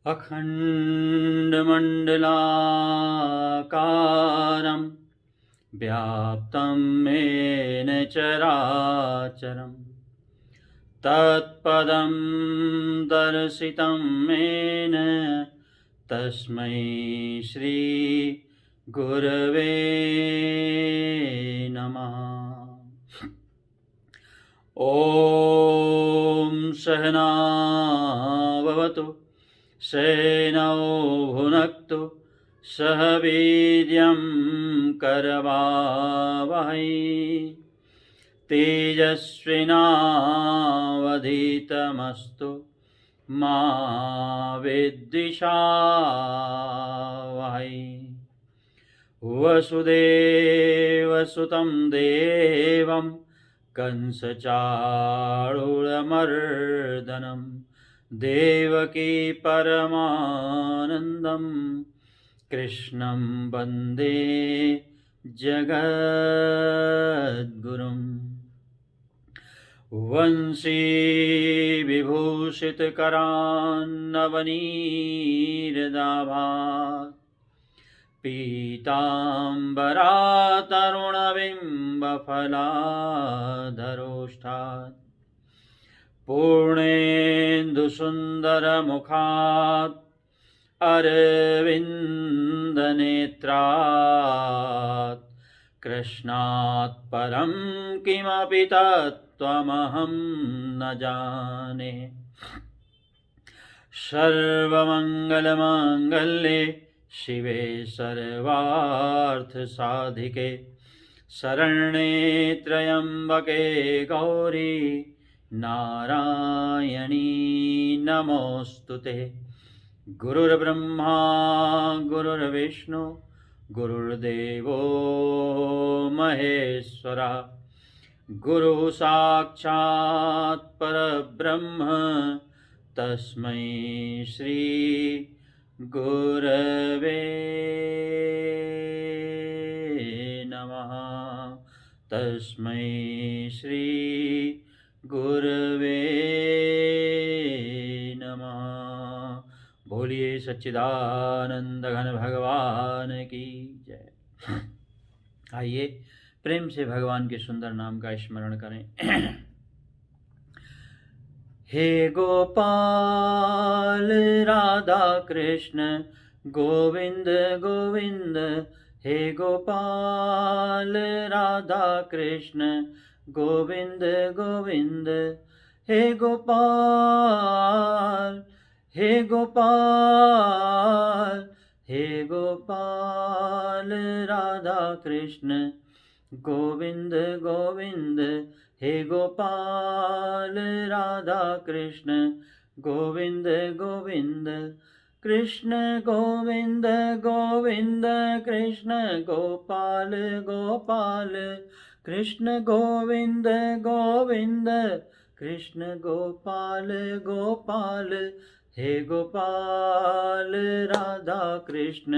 अखण्डमण्डलाकारं व्याप्तं येन चराचरं तत्पदं दर्शितं येन तस्मै श्रीगुरवे नमः। ॐ सहना भवतु सहनौ भुनक्तु सह वीर्यं करवावहै तेजस्विनावधीतमस्तु मा विद्विषावहै। वसुदेवसुतं देवं कंसचाणूरमर्दनं देवकी परमानन्दं कृष्णं वन्दे जगद्गुरुम्। वंशी विभूषितकरान्नवनीरदाभात् पीताम्बरातरुणबिम्बफलाधरोष्ठात् पूर्णेन्दुसुन्दरमुखात् अरविन्दनेत्रात् कृष्णात् परं किमपि तत्त्वमहं न जाने। सर्वमङ्गलमाङ्गल्ये शिवे सर्वार्थसाधिके शरण्ये त्र्यम्बके गौरी नारायणी नमोऽस्तुते। गुरुर्ब्रह्मा गुरुर्विष्णु गुरुर्देवो महेश्वरः गुरुः साक्षात् परब्रह्म तस्मै श्री गुरवे नमः। तस्मै श्री गुरवे नमः। बोलिए सच्चिदानंद घन भगवान की जय। आइए प्रेम से भगवान के सुंदर नाम का स्मरण करें। हे गोपाल राधा कृष्ण गोविंद गोविंद, हे गोपाल राधा कृष्ण गोविंद गोविंद, हे गोपाल हे गोपाल हे गोपाल राधा कृष्ण गोविंद गोविंद, हे गोपाल राधा कृष्ण गोविंद गोविंद। कृष्ण गोविंद गोविंद कृष्ण गोपाल गोपाल, कृष्ण गोविंद गोविंद कृष्ण गोपाल गोपाल, हे गोपाल राधा कृष्ण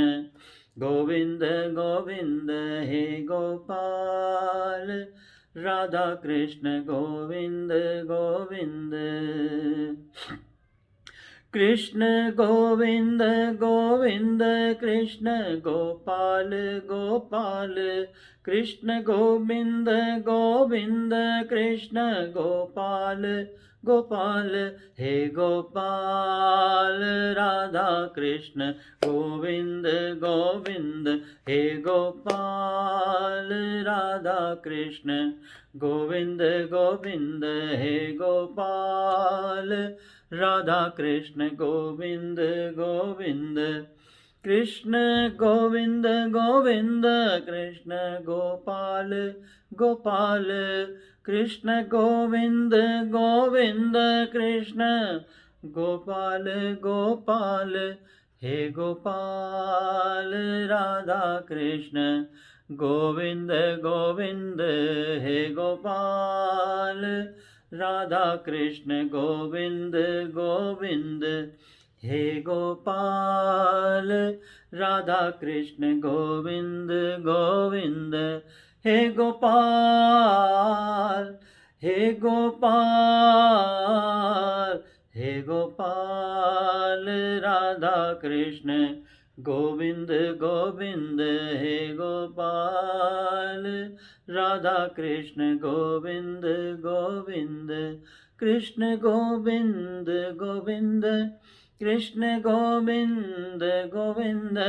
गोविंद गोविंद, हे गोपाल राधा कृष्ण गोविंद गोविंद। कृष्ण गोविंद गोविंद कृष्ण गोपाल गोपाल, कृष्ण गोविंद गोविंद कृष्ण गोपाल गोपाल, हे गोपाल राधा कृष्ण गोविंद गोविंद, हे गोपाल राधा कृष्ण गोविंद गोविंद, हे गोपाल राधा कृष्ण गोविंद गोविंद। कृष्ण गोविंद गोविंद कृष्ण गोपाल गोपाल, कृष्ण गोविंद गोविंद कृष्ण गोपाल गोपाल, हे गोपाल राधा कृष्ण गोविंद गोविंद, हे गोपाल राधा कृष्ण गोविंद गोविंद, हे गोपाल राधा कृष्ण गोविंद गोविंद, हे गोपाल हे गोपाल हे गोपाल राधा राधा कृष्ण गोविंद गोविंद हे गोपाल, राधा कृष्ण गोविंद गोविंद, कृष्ण गोविंद गोविंद, कृष्ण गोविंद गोविंद,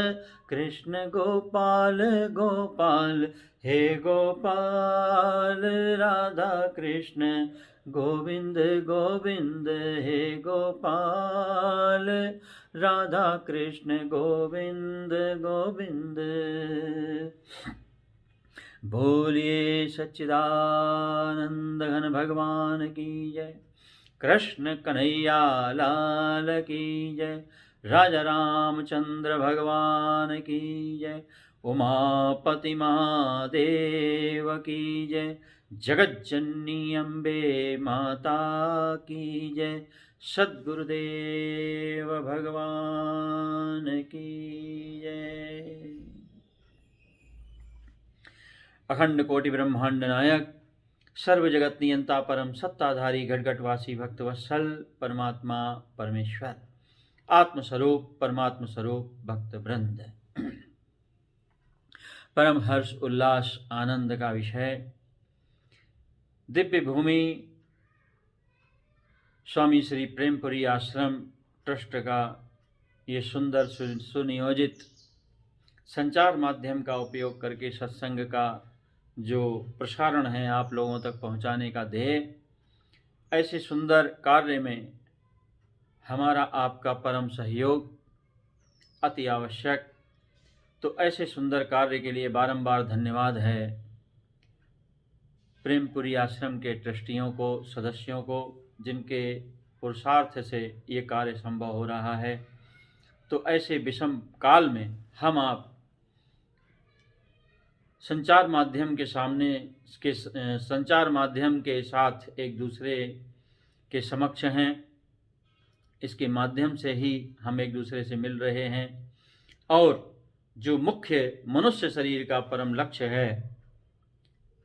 कृष्ण गोपाल गोपाल हे गोपाल, राधा कृष्ण गोविंद गोविंद हे गोपाल, राधा कृष्ण गोविंद गोविंद। बोलिए सच्चिदानंद घन भगवान की जय, कृष्ण कन्हैया लाल की जय, राजा रामचंद्र भगवान की जय, उमापति महादेव की जय, जगज्जननी अम्बे माता की जय, सद्गुरुदेव भगवान की जय। अखंड कोटि ब्रह्मांड नायक, सर्व जगत नियंता, परम सत्ताधारी, घटघटवासी, भक्तवत्सल परमात्मा परमेश्वर, आत्मस्वरूप परमात्म स्वरूप भक्त वृंद, परम हर्ष उल्लास आनंद का विषय, दिव्य भूमि स्वामी श्री प्रेमपुरी आश्रम ट्रस्ट का ये सुंदर सुनियोजित संचार माध्यम का उपयोग करके सत्संग का जो प्रसारण है आप लोगों तक पहुंचाने का ध्येय, ऐसे सुंदर कार्य में हमारा आपका परम सहयोग अति आवश्यक। तो ऐसे सुंदर कार्य के लिए बारंबार धन्यवाद है प्रेमपुरी आश्रम के ट्रस्टियों को, सदस्यों को, जिनके पुरुषार्थ से ये कार्य संभव हो रहा है। तो ऐसे विषम काल में हम आप संचार माध्यम के साथ एक दूसरे के समक्ष हैं। इसके माध्यम से ही हम एक दूसरे से मिल रहे हैं और जो मुख्य मनुष्य शरीर का परम लक्ष्य है,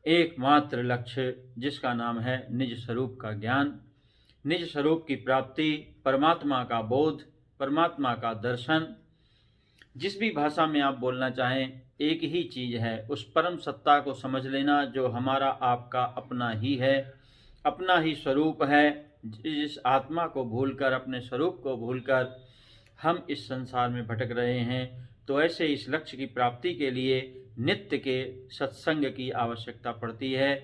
एकमात्र लक्ष्य जिसका नाम है निज स्वरूप का ज्ञान, निज स्वरूप की प्राप्ति, परमात्मा का बोध, परमात्मा का दर्शन, जिस भी भाषा में आप बोलना चाहें एक ही चीज़ है, उस परम सत्ता को समझ लेना जो हमारा आपका अपना ही है, अपना ही स्वरूप है। जिस आत्मा को भूलकर, अपने स्वरूप को भूलकर हम इस संसार में भटक रहे हैं। तो ऐसे इस लक्ष्य की प्राप्ति के लिए नित्य के सत्संग की आवश्यकता पड़ती है।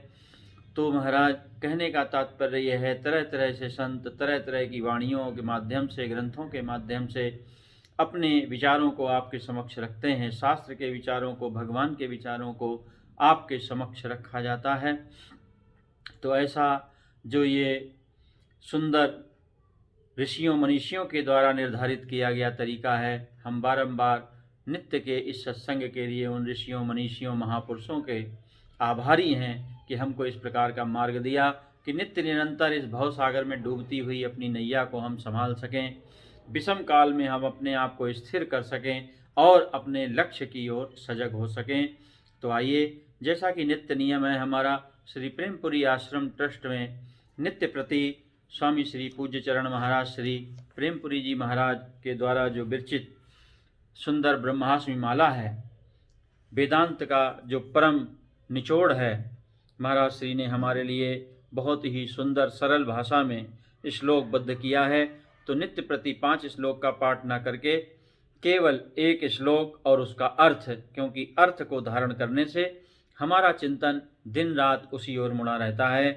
तो महाराज कहने का तात्पर्य यह है, तरह तरह से संत तरह तरह की वाणियों के माध्यम से, ग्रंथों के माध्यम से अपने विचारों को आपके समक्ष रखते हैं। शास्त्र के विचारों को, भगवान के विचारों को आपके समक्ष रखा जाता है। तो ऐसा जो ये सुंदर ऋषियों मनीषियों के द्वारा निर्धारित किया गया तरीका है, हम बारंबार नित्य के इस सत्संग के लिए उन ऋषियों मनीषियों महापुरुषों के आभारी हैं कि हमको इस प्रकार का मार्ग दिया कि नित्य निरंतर इस भव सागर में डूबती हुई अपनी नैया को हम संभाल सकें, विषम काल में हम अपने आप को स्थिर कर सकें और अपने लक्ष्य की ओर सजग हो सकें। तो आइए, जैसा कि नित्य नियम है हमारा श्री प्रेमपुरी आश्रम ट्रस्ट में नित्य प्रति स्वामी श्री पूज्य चरण महाराज श्री प्रेमपुरी जी महाराज के द्वारा जो विरचित सुंदर ब्रह्मास्मि माला है, वेदांत का जो परम निचोड़ है, महाराज श्री ने हमारे लिए बहुत ही सुंदर सरल भाषा में श्लोकबद्ध किया है। तो नित्य प्रति 5 श्लोक का पाठ न करके केवल एक श्लोक और उसका अर्थ, क्योंकि अर्थ को धारण करने से हमारा चिंतन दिन रात उसी ओर मुड़ा रहता है।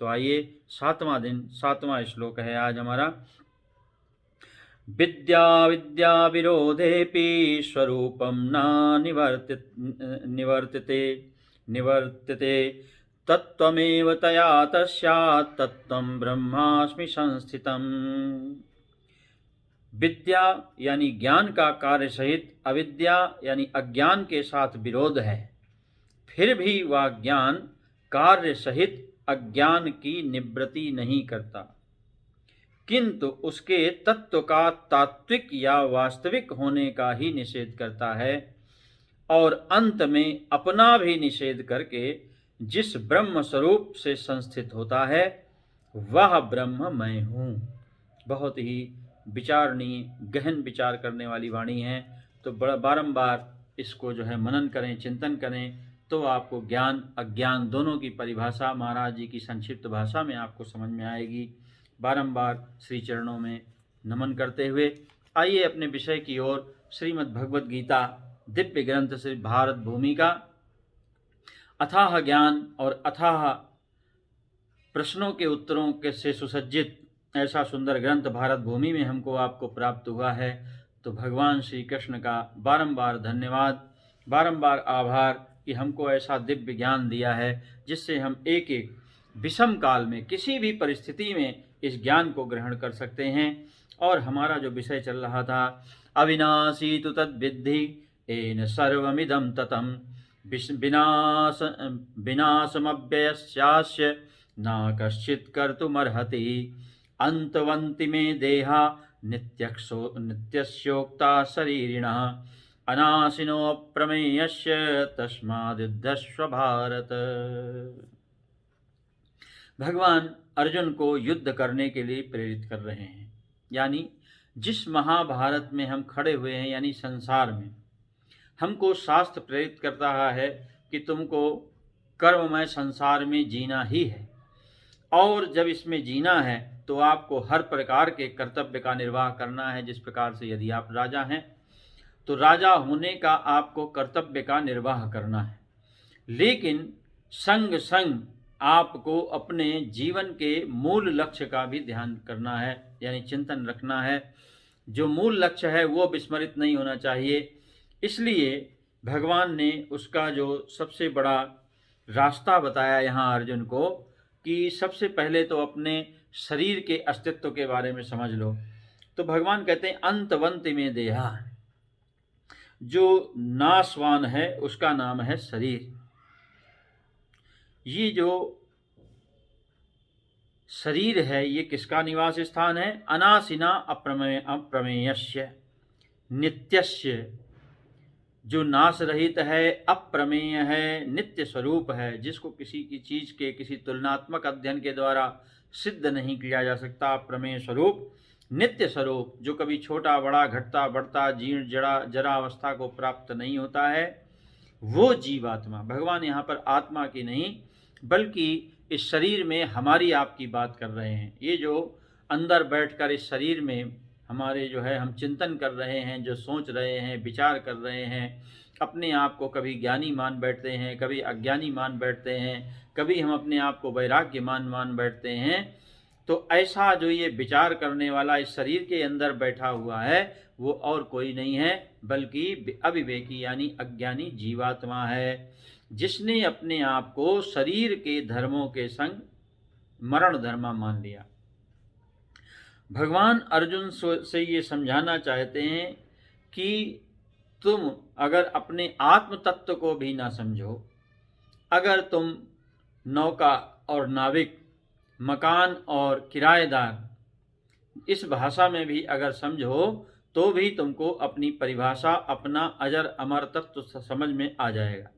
तो आइए, 7वां श्लोक है आज हमारा। विद्या विद्या विरोधेपि स्वरूपं न निवर्तते तत्त्वमेव तया तस्यात् तत्त्वं ब्रह्मास्मि संस्थितम्। विद्या यानी ज्ञान का कार्य सहित अविद्या यानी अज्ञान के साथ विरोध है, फिर भी वह ज्ञान कार्य सहित अज्ञान की निवृत्ति नहीं करता, किंतु उसके तत्व का तात्विक या वास्तविक होने का ही निषेध करता है और अंत में अपना भी निषेध करके जिस ब्रह्म स्वरूप से संस्थित होता है वह ब्रह्म मैं हूँ। बहुत ही विचारणीय, गहन विचार करने वाली वाणी है। तो बारंबार इसको जो है मनन करें, चिंतन करें, तो आपको ज्ञान अज्ञान दोनों की परिभाषा महाराज जी की संक्षिप्त भाषा में आपको समझ में आएगी। बारंबार श्री चरणों में नमन करते हुए आइए अपने विषय की ओर। श्रीमद् भगवद गीता दिव्य ग्रंथ से भारत भूमि का अथाह ज्ञान और अथाह प्रश्नों के उत्तरों के से सुसज्जित ऐसा सुंदर ग्रंथ भारत भूमि में हमको आपको प्राप्त हुआ है। तो भगवान श्री कृष्ण का बारंबार धन्यवाद, बारंबार आभार कि हमको ऐसा दिव्य ज्ञान दिया है जिससे हम एक एक विषम काल में किसी भी परिस्थिति में इस ज्ञान को ग्रहण कर सकते हैं। और हमारा जो विषय चल रहा था, अविनाशी तु तद्विद्धि येन सर्वमिदं ततं विनाशमव्ययस्यास्य न कश्चित् कर्तुमर्हति अंतवन्ति मे देहा नित्यस्योक्ता शरीरिणः अनाशिनो अप्रमेयस्य तस्माद्युद्धस्व भारत। भगवान अर्जुन को युद्ध करने के लिए प्रेरित कर रहे हैं। यानी जिस महाभारत में हम खड़े हुए हैं, यानी संसार में, हमको शास्त्र प्रेरित कर रहा है कि तुमको कर्ममय संसार में जीना ही है। और जब इसमें जीना है तो आपको हर प्रकार के कर्तव्य का निर्वाह करना है। जिस प्रकार से यदि आप राजा हैं तो राजा होने का आपको कर्तव्य का निर्वाह करना है, लेकिन संग संग आपको अपने जीवन के मूल लक्ष्य का भी ध्यान करना है, यानी चिंतन रखना है। जो मूल लक्ष्य है वो विस्मरित नहीं होना चाहिए। इसलिए भगवान ने उसका जो सबसे बड़ा रास्ता बताया यहाँ अर्जुन को कि सबसे पहले तो अपने शरीर के अस्तित्व के बारे में समझ लो। तो भगवान कहते हैं अंतवंति में देहा, जो नाशवान है उसका नाम है शरीर। ये जो शरीर है ये किसका निवास स्थान है? अनाशिना अप्रमेयस्य नित्यस्य, जो नाश रहित है, अप्रमेय है, नित्य स्वरूप है, जिसको किसी की चीज के किसी तुलनात्मक अध्ययन के द्वारा सिद्ध नहीं किया जा सकता। प्रमेय स्वरूप, नित्य स्वरूप, जो कभी छोटा बड़ा घटता बढ़ता जीर्ण जरा अवस्था को प्राप्त नहीं होता है, वो जीवात्मा। भगवान यहाँ पर आत्मा की नहीं बल्कि इस शरीर में हमारी आपकी बात कर रहे हैं। ये जो अंदर बैठकर इस शरीर में हमारे जो है हम चिंतन कर रहे हैं, जो सोच रहे हैं, विचार कर रहे हैं, अपने आप को कभी ज्ञानी मान बैठते हैं, कभी अज्ञानी मान बैठते हैं, कभी हम अपने आप को वैराग्य मान बैठते हैं। तो ऐसा जो ये विचार करने वाला इस शरीर के अंदर बैठा हुआ है वो और कोई नहीं है बल्कि अविवेकी यानी अज्ञानी जीवात्मा है, जिसने अपने आप को शरीर के धर्मों के संग मरण धर्मा मान लिया। भगवान अर्जुन से ये समझाना चाहते हैं कि तुम अगर अपने आत्म तत्व को भी ना समझो, अगर तुम नौका और नाविक, मकान और किराएदार इस भाषा में भी अगर समझो तो भी तुमको अपनी परिभाषा, अपना अजर अमर तत्व समझ में आ जाएगा।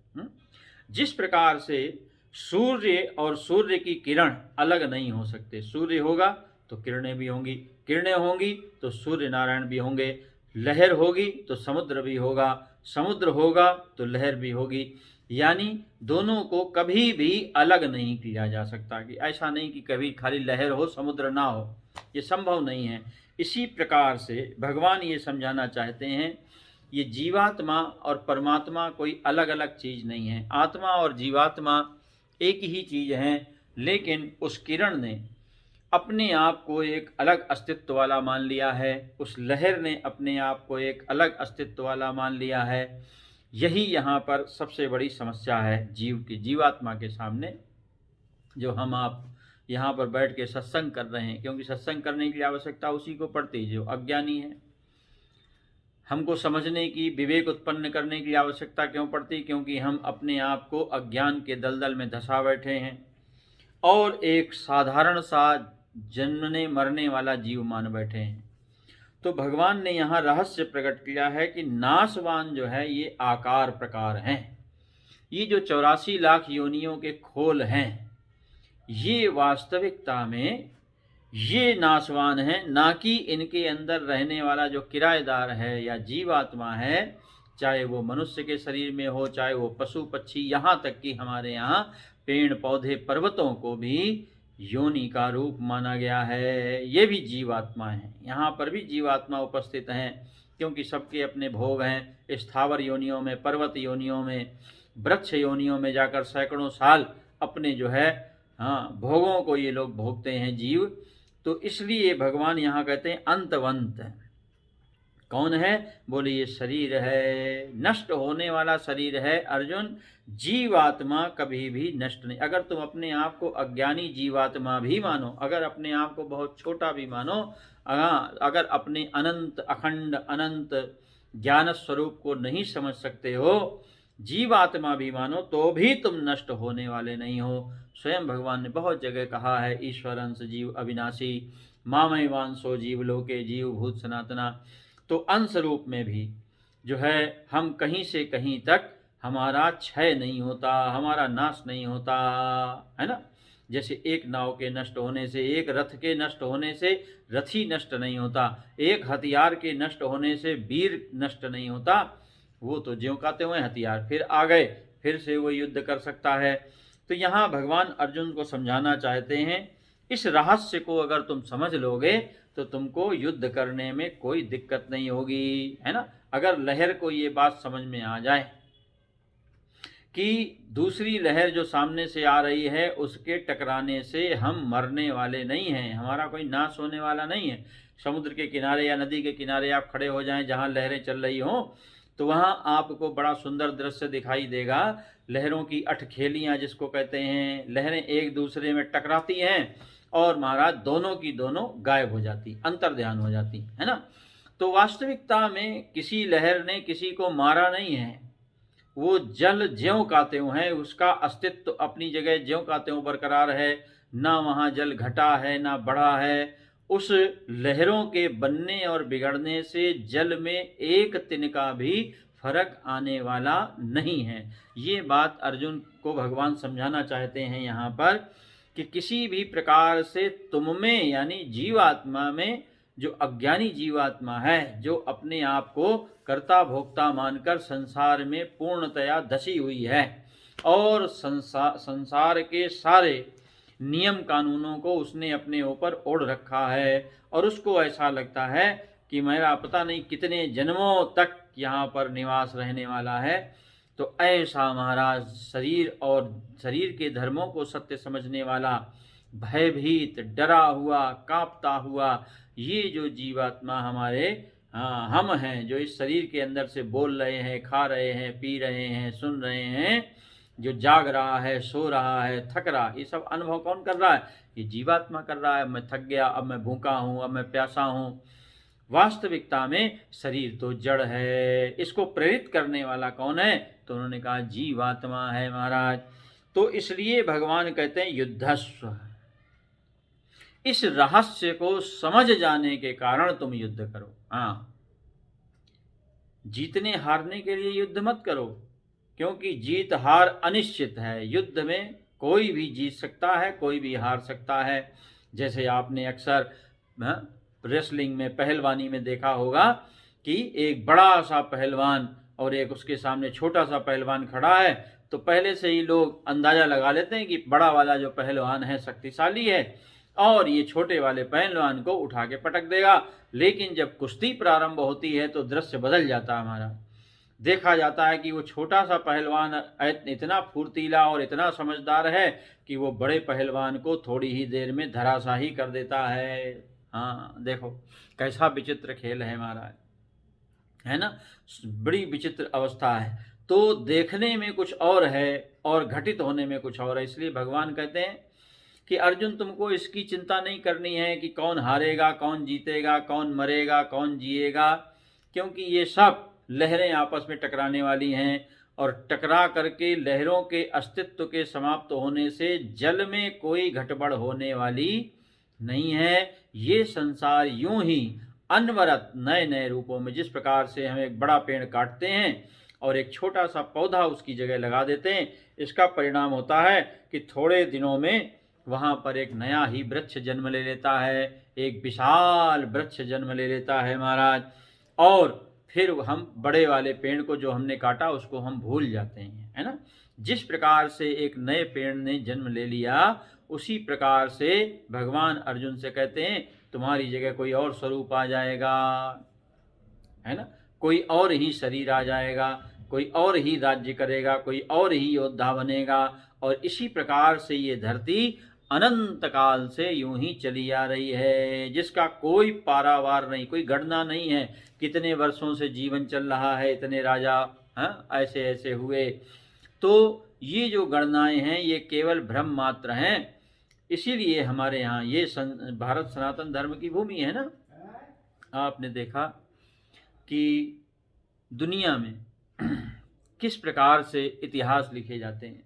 जिस प्रकार से सूर्य और सूर्य की किरण अलग नहीं हो सकते, सूर्य होगा तो किरणें भी होंगी, किरणें होंगी तो सूर्य नारायण भी होंगे, लहर होगी तो समुद्र भी होगा, समुद्र होगा तो लहर भी होगी। यानी दोनों को कभी भी अलग नहीं किया जा सकता कि ऐसा नहीं कि कभी खाली लहर हो समुद्र ना हो, ये संभव नहीं है। इसी प्रकार से भगवान ये समझाना चाहते हैं ये जीवात्मा और परमात्मा कोई अलग अलग चीज़ नहीं है। आत्मा और जीवात्मा एक ही चीज़ है, लेकिन उस किरण ने अपने आप को एक अलग अस्तित्व वाला मान लिया है, उस लहर ने अपने आप को एक अलग अस्तित्व वाला मान लिया है। यही यहाँ पर सबसे बड़ी समस्या है जीवात्मा के सामने, जो हम आप यहाँ पर बैठ के सत्संग कर रहे हैं। क्योंकि सत्संग करने की आवश्यकता उसी को पड़ती है जो अज्ञानी है। हमको समझने की, विवेक उत्पन्न करने की आवश्यकता क्यों पड़ती? क्योंकि हम अपने आप को अज्ञान के दलदल में धंसा बैठे हैं और एक साधारण सा जन्मने मरने वाला जीव मान बैठे हैं। तो भगवान ने यहाँ रहस्य प्रकट किया है कि नाशवान जो है ये आकार प्रकार हैं। ये जो 84 लाख योनियों के खोल हैं, ये वास्तविकता में ये नाशवान है, ना कि इनके अंदर रहने वाला जो किराएदार है या जीवात्मा है, चाहे वो मनुष्य के शरीर में हो, चाहे वो पशु पक्षी, यहाँ तक कि हमारे यहाँ पेड़ पौधे पर्वतों को भी योनि का रूप माना गया है। ये भी जीवात्मा है, यहाँ पर भी जीवात्मा उपस्थित हैं, क्योंकि सबके अपने भोग हैं। स्थावर योनियों में, पर्वत योनियों में, वृक्ष योनियों में जाकर सैकड़ों साल अपने जो है भोगों को ये लोग भोगते हैं जीव। तो इसलिए भगवान यहाँ कहते हैं अंतवंत। कौन है? बोले ये शरीर है, नष्ट होने वाला शरीर है अर्जुन। जीवात्मा कभी भी नष्ट नहीं। अगर तुम अपने आप को अज्ञानी जीवात्मा भी मानो, अगर अपने आप को बहुत छोटा भी मानो, अगर अपने अनंत अखंड अनंत ज्ञान स्वरूप को नहीं समझ सकते हो, जीवात्मा भी मानो, तो भी तुम नष्ट होने वाले नहीं हो। स्वयं भगवान ने बहुत जगह कहा है, ईश्वर अंश जीव अविनाशी, मामय वांसो जीव लोके जीव भूत सनातना। तो अंश रूप में भी जो है हम कहीं से कहीं तक हमारा क्षय नहीं होता, हमारा नाश नहीं होता, है ना। जैसे एक नाव के नष्ट होने से, एक रथ के नष्ट होने से रथी नष्ट नहीं होता, एक हथियार के नष्ट होने से वीर नष्ट नहीं होता। वो तो ज्यों का त्यों हथियार फिर आ गए, फिर से वो युद्ध कर सकता है। तो यहाँ भगवान अर्जुन को समझाना चाहते हैं, इस रहस्य को अगर तुम समझ लोगे तो तुमको युद्ध करने में कोई दिक्कत नहीं होगी, है ना। अगर लहर को ये बात समझ में आ जाए कि दूसरी लहर जो सामने से आ रही है उसके टकराने से हम मरने वाले नहीं हैं, हमारा कोई नाश होने वाला नहीं है। समुद्र के किनारे या नदी के किनारे आप खड़े हो जाएं जहां लहरें चल रही हों, तो वहां आपको बड़ा सुंदर दृश्य दिखाई देगा। लहरों की अठखेलियां जिसको कहते हैं, लहरें एक दूसरे में टकराती हैं और महाराज दोनों की दोनों गायब हो जाती, अंतर्ध्यान हो जाती, है ना। तो वास्तविकता में किसी लहर ने किसी को मारा नहीं है, वो जल ज्यों का त्यों है, उसका अस्तित्व अपनी जगह ज्यों का त्यों बरकरार है, ना वहाँ जल घटा है ना बढ़ा है। उस लहरों के बनने और बिगड़ने से जल में एक तिनका भी फर्क आने वाला नहीं है। ये बात अर्जुन को भगवान समझाना चाहते हैं यहाँ पर कि किसी भी प्रकार से तुम में यानी जीवात्मा में, जो अज्ञानी जीवात्मा है, जो अपने आप को कर्ता भोक्ता मानकर संसार में पूर्णतया धसी हुई है और संसार के सारे नियम कानूनों को उसने अपने ऊपर ओढ़ रखा है, और उसको ऐसा लगता है कि मेरा पता नहीं कितने जन्मों तक यहाँ पर निवास रहने वाला है। तो ऐसा महाराज शरीर और शरीर के धर्मों को सत्य समझने वाला, भयभीत, डरा हुआ, कांपता हुआ ये जो जीवात्मा हमारे हम हैं, जो इस शरीर के अंदर से बोल रहे हैं, खा रहे हैं, पी रहे हैं, सुन रहे हैं, जो जाग रहा है, सो रहा है, थक रहा, ये सब अनुभव कौन कर रहा है? ये जीवात्मा कर रहा है। मैं थक गया, अब मैं भूखा हूँ, अब मैं प्यासा हूँ। वास्तविकता में शरीर तो जड़ है, इसको प्रेरित करने वाला कौन है? तो उन्होंने कहा जीवात्मा है महाराज। तो इसलिए भगवान कहते हैं युद्धस्व। इस रहस्य को समझ जाने के कारण तुम युद्ध करो। हाँ, जीतने हारने के लिए युद्ध मत करो, क्योंकि जीत हार अनिश्चित है। युद्ध में कोई भी जीत सकता है, कोई भी हार सकता है। जैसे आपने अक्सर रेसलिंग में, पहलवानी में देखा होगा कि एक बड़ा सा पहलवान और एक उसके सामने छोटा सा पहलवान खड़ा है, तो पहले से ही लोग अंदाजा लगा लेते हैं कि बड़ा वाला जो पहलवान है शक्तिशाली है और ये छोटे वाले पहलवान को उठा के पटक देगा। लेकिन जब कुश्ती प्रारंभ होती है तो दृश्य बदल जाता है हमारा। देखा जाता है कि वो छोटा सा पहलवान इतना फुर्तीला और इतना समझदार है कि वो बड़े पहलवान को थोड़ी ही देर में धराशाही कर देता है। हाँ, देखो कैसा विचित्र खेल है हमारा, है ना। बड़ी विचित्र अवस्था है। तो देखने में कुछ और है और घटित होने में कुछ और है। इसलिए भगवान कहते हैं कि अर्जुन तुमको इसकी चिंता नहीं करनी है कि कौन हारेगा, कौन जीतेगा, कौन मरेगा, कौन जिएगा, क्योंकि ये सब लहरें आपस में टकराने वाली हैं और टकरा करके लहरों के अस्तित्व के समाप्त होने से जल में कोई घटबढ़ होने वाली नहीं है। ये संसार यूं ही अनवरत नए नए रूपों में, जिस प्रकार से हम एक बड़ा पेड़ काटते हैं और एक छोटा सा पौधा उसकी जगह लगा देते हैं, इसका परिणाम होता है कि थोड़े दिनों में वहाँ पर एक नया ही वृक्ष जन्म ले लेता है, एक विशाल वृक्ष जन्म ले लेता है महाराज। और फिर हम बड़े वाले पेड़ को जो हमने काटा उसको हम भूल जाते हैं, है ना। जिस प्रकार से एक नए पेड़ ने जन्म ले लिया, उसी प्रकार से भगवान अर्जुन से कहते हैं तुम्हारी जगह कोई और स्वरूप आ जाएगा, है ना। कोई और ही शरीर आ जाएगा, कोई और ही राज्य करेगा, कोई और ही योद्धा बनेगा। और इसी प्रकार से ये धरती अनंत काल से यूं ही चली आ रही है, जिसका कोई पारावार नहीं, कोई गणना नहीं है। कितने वर्षों से जीवन चल रहा है, इतने राजा ऐसे ऐसे हुए। तो ये जो गणनाएं हैं ये केवल भ्रम मात्र हैं। इसीलिए हमारे यहाँ ये भारत सनातन धर्म की भूमि है ना। आपने देखा कि दुनिया में किस प्रकार से इतिहास लिखे जाते हैं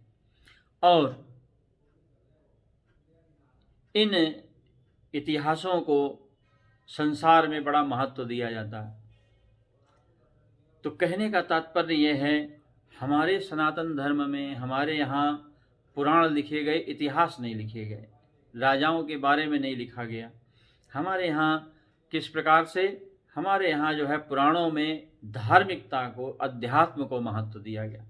और इन इतिहासों को संसार में बड़ा महत्व दिया जाता है। तो कहने का तात्पर्य यह है, हमारे सनातन धर्म में हमारे यहाँ पुराण लिखे गए, इतिहास नहीं लिखे गए, राजाओं के बारे में नहीं लिखा गया। हमारे यहाँ किस प्रकार से, हमारे यहाँ जो है पुराणों में धार्मिकता को, अध्यात्म को महत्व दिया गया,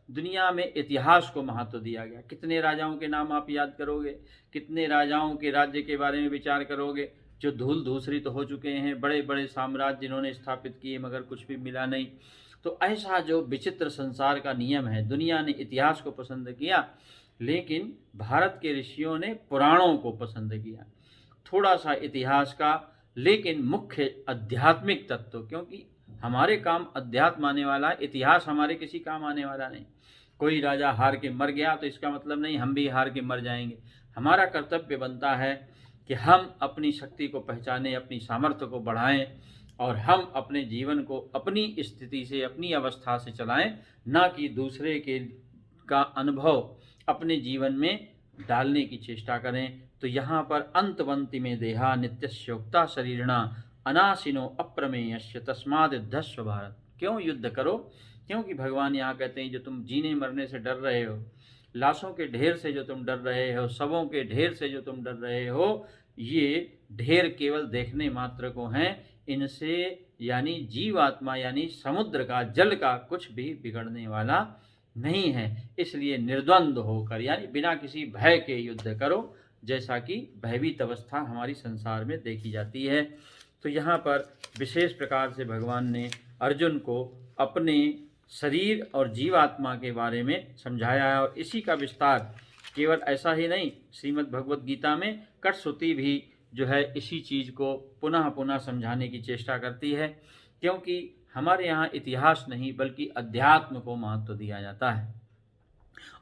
दुनिया में इतिहास को महत्व दिया गया। कितने राजाओं के नाम आप याद करोगे, कितने राजाओं के राज्य के बारे में विचार करोगे जो धूल धूसरित हो चुके हैं, बड़े बड़े साम्राज्य जिन्होंने स्थापित किए मगर कुछ भी मिला नहीं। तो ऐसा जो विचित्र संसार का नियम है, दुनिया ने इतिहास को पसंद किया, लेकिन भारत के ऋषियों ने पुराणों को पसंद किया। थोड़ा सा इतिहास का, लेकिन मुख्य आध्यात्मिक तत्व, क्योंकि हमारे काम अध्यात्म आने वाला है, इतिहास हमारे किसी काम आने वाला नहीं। कोई राजा हार के मर गया तो इसका मतलब नहीं हम भी हार के मर जाएंगे। हमारा कर्तव्य बनता है कि हम अपनी शक्ति को पहचानें, अपनी सामर्थ्य को बढ़ाएं और हम अपने जीवन को अपनी स्थिति से, अपनी अवस्था से चलाएं, ना कि दूसरे के का अनुभव अपने जीवन में डालने की चेष्टा करें। तो यहाँ पर अंतवंति में देहा नित्यस्योक्ता शरीरणा अनाशिनो अप्रमेयस्य तस्माद् युद्धस्व भारत। क्यों युद्ध करो? क्योंकि भगवान यहाँ कहते हैं जो तुम जीने मरने से डर रहे हो, लाशों के ढेर से जो तुम डर रहे हो, शवों के ढेर से जो तुम डर रहे हो, ये ढेर केवल देखने मात्र को हैं। इनसे यानी जीवात्मा यानी समुद्र का, जल का कुछ भी बिगड़ने वाला नहीं है। इसलिए निर्द्वंद्व होकर यानी बिना किसी भय के युद्ध करो, जैसा कि भयभीत अवस्था हमारी संसार में देखी जाती है। तो यहाँ पर विशेष प्रकार से भगवान ने अर्जुन को अपने शरीर और जीवात्मा के बारे में समझाया है। और इसी का विस्तार केवल ऐसा ही नहीं, श्रीमद् भगवद गीता में कटश्रुति भी जो है इसी चीज़ को पुनः पुनः समझाने की चेष्टा करती है, क्योंकि हमारे यहाँ इतिहास नहीं बल्कि अध्यात्म को महत्व दिया जाता है।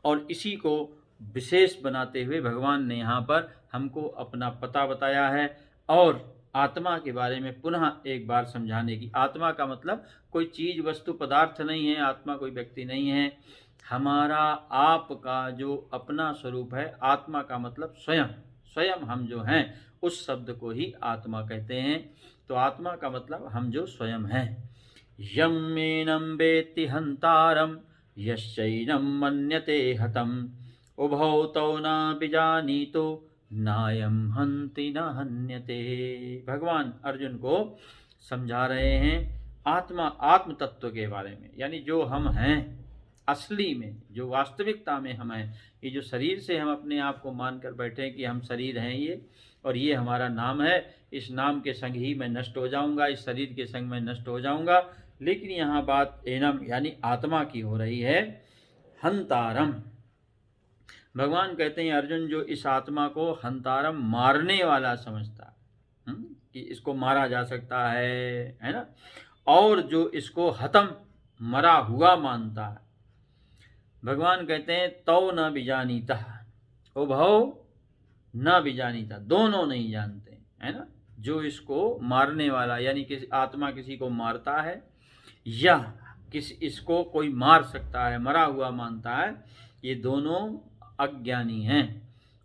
और इसी को विशेष बनाते हुए भगवान ने यहाँ पर हमको अपना पता बताया है और आत्मा के बारे में पुनः एक बार समझाने की। आत्मा का मतलब कोई चीज़, वस्तु, पदार्थ नहीं है। आत्मा कोई व्यक्ति नहीं है। हमारा आपका जो अपना स्वरूप है, आत्मा का मतलब स्वयं, स्वयं हम जो हैं उस शब्द को ही आत्मा कहते हैं। तो आत्मा का मतलब हम जो स्वयं हैं। यम मेनं वेत्ति हंतारम यश्चैनं मन्यते हतम उभौ तौ न विजानीतो नायम हंति न हन्यते। भगवान अर्जुन को समझा रहे हैं आत्मा, आत्म तत्व के बारे में, यानी जो हम हैं असली में, जो वास्तविकता में हम हैं। ये जो शरीर से हम अपने आप को मानकर बैठे हैं कि हम शरीर हैं ये, और ये हमारा नाम है, इस नाम के संग ही मैं नष्ट हो जाऊंगा, इस शरीर के संग मैं नष्ट हो जाऊंगा। लेकिन यहाँ बात एनम यानी आत्मा की हो रही है। हंतारम, भगवान कहते हैं अर्जुन जो इस आत्मा को हंतारम मारने वाला समझता है, कि इसको मारा जा सकता है ना, और जो इसको हतम, मरा हुआ मानता है, भगवान कहते हैं तौ न बीजानीता उभौ न बीजानीता, दोनों नहीं जानते, है ना। जो इसको मारने वाला यानी किसी आत्मा किसी को मारता है या इसको कोई मार सकता है, मरा हुआ मानता है, ये दोनों अज्ञानी हैं,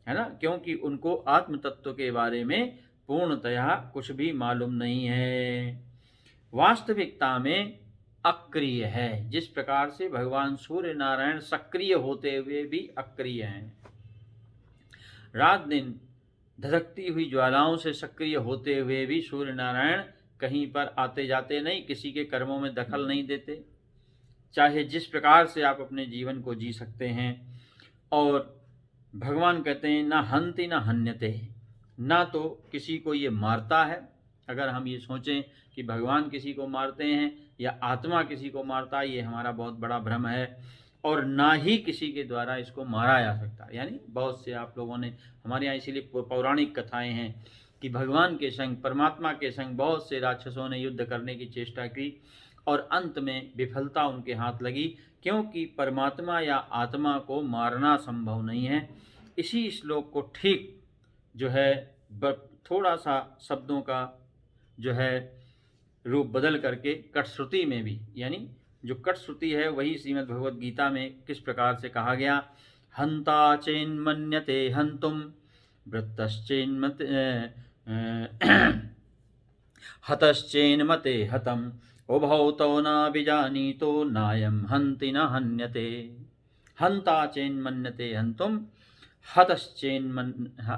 है ना, क्योंकि उनको आत्म तत्व के बारे में पूर्णतया कुछ भी मालूम नहीं है। वास्तविकता में अक्रिय है। जिस प्रकार से भगवान सूर्य नारायण सक्रिय होते हुए भी अक्रिय हैं, रात दिन धधकती हुई ज्वालाओं से सक्रिय होते हुए भी सूर्य नारायण कहीं पर आते जाते नहीं, किसी के कर्मों में दखल नहीं देते। चाहे जिस प्रकार से आप अपने जीवन को जी सकते हैं। और भगवान कहते हैं ना हंति ना हन्यते, ना तो किसी को ये मारता है। अगर हम ये सोचें कि भगवान किसी को मारते हैं या आत्मा किसी को मारता है, ये हमारा बहुत बड़ा भ्रम है। और ना ही किसी के द्वारा इसको मारा जा सकता, यानी बहुत से आप लोगों ने, हमारे यहाँ इसीलिए पौराणिक कथाएं हैं कि भगवान के संग, परमात्मा के संग बहुत से राक्षसों ने युद्ध करने की चेष्टा की और अंत में विफलता उनके हाथ लगी, क्योंकि परमात्मा या आत्मा को मारना संभव नहीं है। इसी श्लोक को ठीक जो है थोड़ा सा शब्दों का जो है रूप बदल करके कटश्रुति में भी, यानी जो कटश्रुति है वही श्रीमद् भगवद गीता में किस प्रकार से कहा गया, हंता चेन्मन्यते हंतुम वृत्तश्चेन्मते हतश्चेन्मते हतम उभौ तौ न विजानीतो नायं हन्ति न हन्यते। हंता चेन्मन्यते हंतुम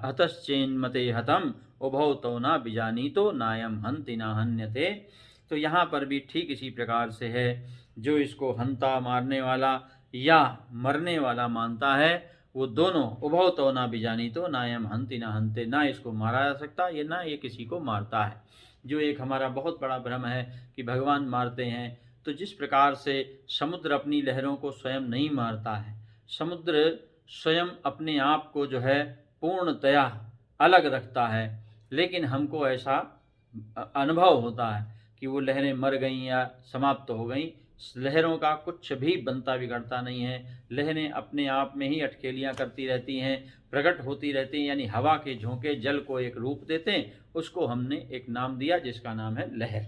हतश्चेन्मते हतम उभौ तौ न विजानीतो नायं हन्ति न हन्यते। तो यहाँ पर भी ठीक इसी प्रकार से है, जो इसको हंता मारने वाला या मरने वाला मानता है, वो दोनों उभौ तौ न विजानीतो नायं हन्ति न हन्ते, ना इसको मारा जा सकता ये ना ये किसी को मारता है। जो एक हमारा बहुत बड़ा भ्रम है कि भगवान मारते हैं। तो जिस प्रकार से समुद्र अपनी लहरों को स्वयं नहीं मारता है, समुद्र स्वयं अपने आप को जो है पूर्णतया अलग रखता है, लेकिन हमको ऐसा अनुभव होता है कि वो लहरें मर गईं या समाप्त हो गईं। लहरों का कुछ भी बनता बिगड़ता नहीं है, लहरें अपने आप में ही अटखेलियाँ करती रहती हैं, प्रकट होती रहती हैं, यानी हवा के झोंके जल को एक रूप देते हैं। उसको हमने एक नाम दिया जिसका नाम है लहर।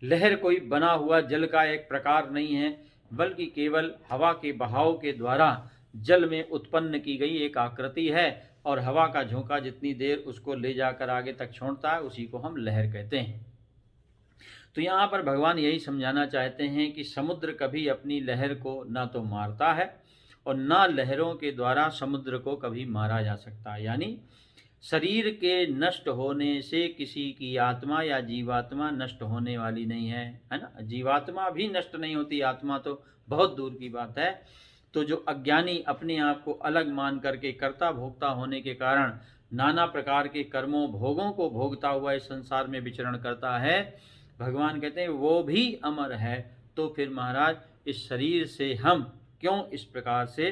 लहर कोई बना हुआ जल का एक प्रकार नहीं है, बल्कि केवल हवा के बहाव के द्वारा जल में उत्पन्न की गई एक आकृति है। और हवा का झोंका जितनी देर उसको ले जाकर आगे तक छोड़ता है, उसी को हम लहर कहते हैं। तो यहाँ पर भगवान यही समझाना चाहते हैं कि समुद्र कभी अपनी लहर को ना तो मारता है और ना लहरों के द्वारा समुद्र को कभी मारा जा सकता। यानी शरीर के नष्ट होने से किसी की आत्मा या जीवात्मा नष्ट होने वाली नहीं है, है ना। जीवात्मा भी नष्ट नहीं होती, आत्मा तो बहुत दूर की बात है। तो जो अज्ञानी अपने आप को अलग मान करके कर्ता भोक्ता होने के कारण नाना प्रकार के कर्मों भोगों को भोगता हुआ इस संसार में विचरण करता है, भगवान कहते हैं वो भी अमर है। तो फिर महाराज इस शरीर से हम क्यों इस प्रकार से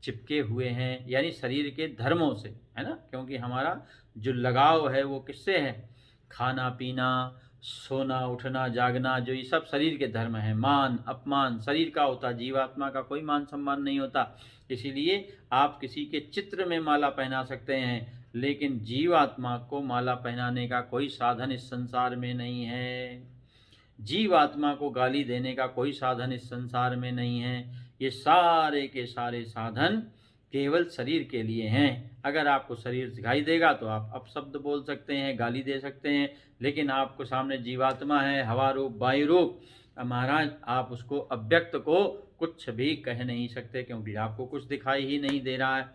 चिपके हुए हैं, यानी शरीर के धर्मों से, है ना। क्योंकि हमारा जो लगाव है वो किससे है, खाना पीना, सोना उठना जागना, जो ये सब शरीर के धर्म है। मान अपमान शरीर का होता, जीवात्मा का कोई मान सम्मान नहीं होता। इसीलिए आप किसी के चित्र में माला पहना सकते हैं, लेकिन जीवात्मा को माला पहनाने का कोई साधन इस संसार में नहीं है। जीवात्मा को गाली देने का कोई साधन इस संसार में नहीं है। ये सारे के सारे साधन केवल शरीर के लिए हैं। अगर आपको शरीर दिखाई देगा तो आप अपशब्द बोल सकते हैं, गाली दे सकते हैं, लेकिन आपको सामने जीवात्मा है, हवा रूप वायु रूप, महाराज आप उसको अव्यक्त को कुछ भी कह नहीं सकते, क्योंकि आपको कुछ दिखाई ही नहीं दे रहा है।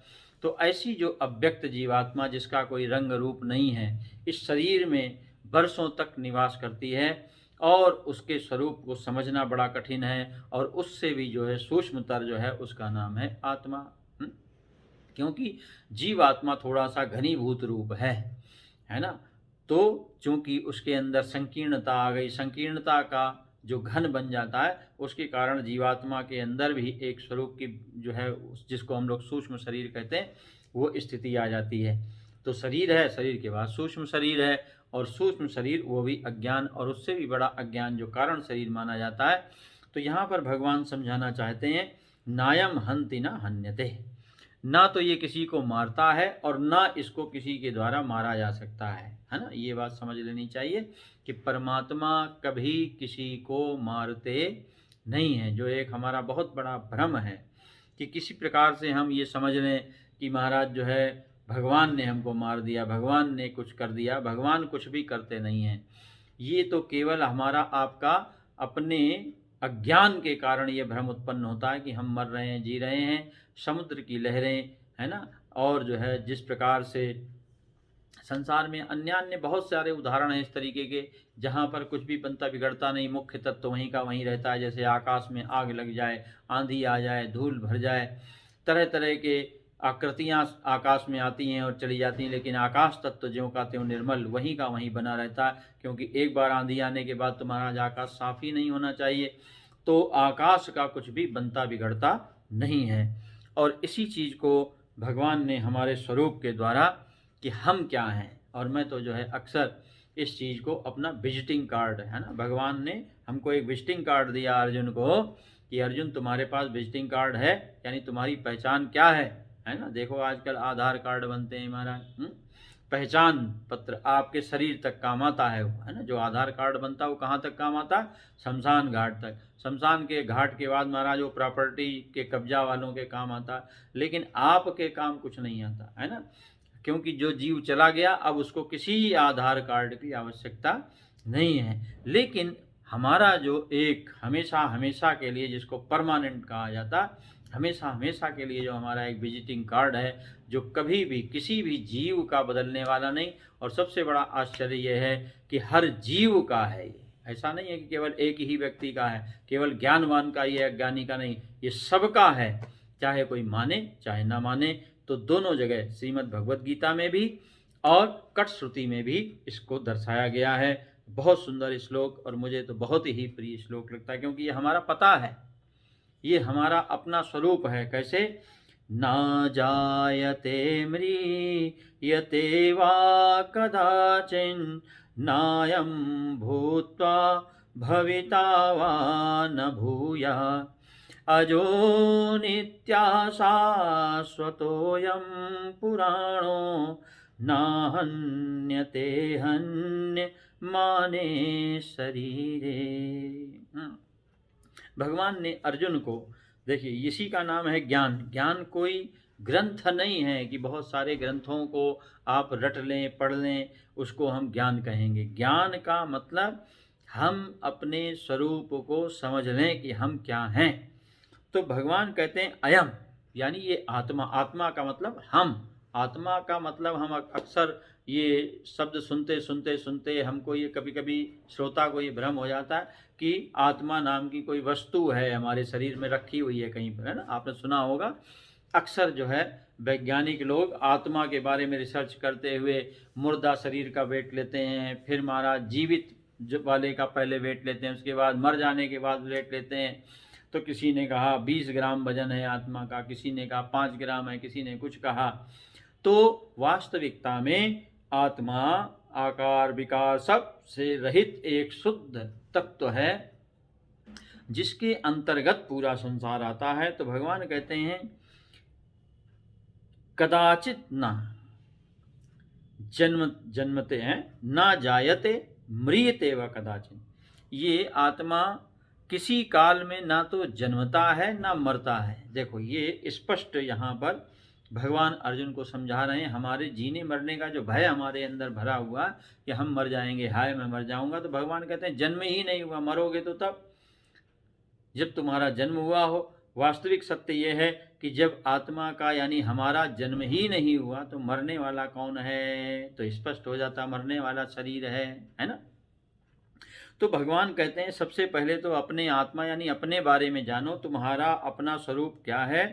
तो ऐसी जो अव्यक्त जीवात्मा जिसका कोई रंग रूप नहीं है, इस शरीर में वर्षों तक निवास करती है और उसके स्वरूप को समझना बड़ा कठिन है। और उससे भी जो है सूक्ष्मतर जो है उसका नाम है आत्मा। क्योंकि जीवात्मा थोड़ा सा घनीभूत रूप है ना। तो चूंकि उसके अंदर संकीर्णता आ गई, संकीर्णता का जो घन बन जाता है, उसके कारण जीवात्मा के अंदर भी एक स्वरूप की जो है, जिसको हम लोग सूक्ष्म शरीर कहते हैं, वो स्थिति आ जाती है। तो शरीर है, शरीर के बाद सूक्ष्म शरीर है, और सूक्ष्म शरीर वो भी अज्ञान, और उससे भी बड़ा अज्ञान जो कारण शरीर माना जाता है। तो यहाँ पर भगवान समझाना चाहते हैं नायम हन्ति न हन्यते, ना तो ये किसी को मारता है और ना इसको किसी के द्वारा मारा जा सकता है ना। ये बात समझ लेनी चाहिए कि परमात्मा कभी किसी को मारते नहीं है, जो एक हमारा बहुत बड़ा भ्रम है कि किसी प्रकार से हम ये समझ लें कि महाराज जो है भगवान ने हमको मार दिया, भगवान ने कुछ कर दिया। भगवान कुछ भी करते नहीं हैं। ये तो केवल हमारा आपका अपने अज्ञान के कारण ये भ्रम उत्पन्न होता है कि हम मर रहे हैं, जी रहे हैं। समुद्र की लहरें, है ना, और जो है जिस प्रकार से संसार में अन्य अन्य बहुत सारे उदाहरण हैं इस तरीके के, जहाँ पर कुछ भी बनता बिगड़ता नहीं, मुख्य तत्व तो वहीं का वहीं रहता है। जैसे आकाश में आग लग जाए, आंधी आ जाए, धूल भर जाए, तरह तरह के आकृतियाँ आकाश में आती हैं और चली जाती हैं, लेकिन आकाश तत्व ज्यों का त्यों निर्मल वहीं का वहीं बना रहता है। क्योंकि एक बार आंधी आने के बाद तो महाराज आकाश साफ ही नहीं होना चाहिए, तो आकाश का कुछ भी बनता बिगड़ता नहीं है। और इसी चीज़ को भगवान ने हमारे स्वरूप के द्वारा कि हम क्या हैं, और मैं तो जो है अक्सर इस चीज़ को अपना विजिटिंग कार्ड है ना, भगवान ने हमको एक विजिटिंग कार्ड दिया अर्जुन को कि अर्जुन तुम्हारे पास विजिटिंग कार्ड है, यानी तुम्हारी पहचान क्या है ना। देखो आजकल आधार कार्ड बनते हैं महाराज, पहचान पत्र आपके शरीर तक काम आता है वो, है ना। जो आधार कार्ड बनता है वो कहाँ तक काम आता है? शमशान घाट तक। शमशान के घाट के बाद महाराज वो प्रॉपर्टी के कब्जा वालों के काम आता है, लेकिन आपके काम कुछ नहीं आता, है ना। क्योंकि जो जीव चला गया अब उसको किसी आधार कार्ड की आवश्यकता नहीं है। लेकिन हमारा जो एक हमेशा हमेशा के लिए, जिसको परमानेंट कहा जाता, हमेशा हमेशा के लिए जो हमारा एक विजिटिंग कार्ड है, जो कभी भी किसी भी जीव का बदलने वाला नहीं। और सबसे बड़ा आश्चर्य यह है कि हर जीव का है ये, ऐसा नहीं है कि केवल एक ही व्यक्ति का है, केवल ज्ञानवान का ही है, अज्ञानी का नहीं, ये सबका है, चाहे कोई माने चाहे ना माने। तो दोनों जगह श्रीमद् भगवद गीता में भी और कट श्रुति में भी इसको दर्शाया गया है। बहुत सुंदर श्लोक, और मुझे तो बहुत ही प्रिय श्लोक लगता है, क्योंकि ये हमारा पता है, ये हमारा अपना स्वरूप है। कैसे? ना जायते म्रियते वा कदाचिन नायं भूत्वा भविता वा न भूयात् अजो नित्या शाश्वतोऽयं पुराणो न हन्यते हन्यमाने शरीरे। भगवान ने अर्जुन को, देखिए इसी का नाम है ज्ञान। ज्ञान कोई ग्रंथ नहीं है कि बहुत सारे ग्रंथों को आप रट लें, पढ़ लें, उसको हम ज्ञान कहेंगे। ज्ञान का मतलब हम अपने स्वरूप को समझ लें कि हम क्या हैं। तो भगवान कहते हैं अयम, यानी ये आत्मा। आत्मा का मतलब हम, आत्मा का मतलब हम अक्सर ये शब्द सुनते सुनते सुनते हमको ये कभी कभी श्रोता को ये भ्रम हो जाता है कि आत्मा नाम की कोई वस्तु है हमारे शरीर में रखी हुई है कहीं पर, है ना। आपने सुना होगा अक्सर जो है वैज्ञानिक लोग आत्मा के बारे में रिसर्च करते हुए मुर्दा शरीर का वेट लेते हैं, फिर महाराज जीवित वाले का पहले वेट लेते हैं, उसके बाद मर जाने के बाद वेट लेते हैं। तो किसी ने कहा 20 ग्राम वजन है आत्मा का, किसी ने कहा 5 ग्राम है, किसी ने कुछ कहा। तो वास्तविकता में आत्मा आकार विकार सब से रहित एक शुद्ध तत्व है, जिसके अंतर्गत पूरा संसार आता है। तो भगवान कहते हैं कदाचित ना जन्मते हैं, ना जायते म्रियते व कदाचित। ये आत्मा किसी काल में ना तो जन्मता है ना मरता है। देखो ये स्पष्ट यहाँ पर भगवान अर्जुन को समझा रहे हैं। हमारे जीने मरने का जो भय हमारे अंदर भरा हुआ कि हम मर जाएंगे, हाय मैं मर जाऊंगा, तो भगवान कहते हैं जन्म ही नहीं हुआ, मरोगे तो तब जब तुम्हारा जन्म हुआ हो। वास्तविक सत्य यह है कि जब आत्मा का यानी हमारा जन्म ही नहीं हुआ तो मरने वाला कौन है? तो स्पष्ट हो जाता मरने वाला शरीर है ना। तो भगवान कहते हैं सबसे पहले तो अपने आत्मा यानी अपने बारे में जानो, तुम्हारा अपना स्वरूप क्या है।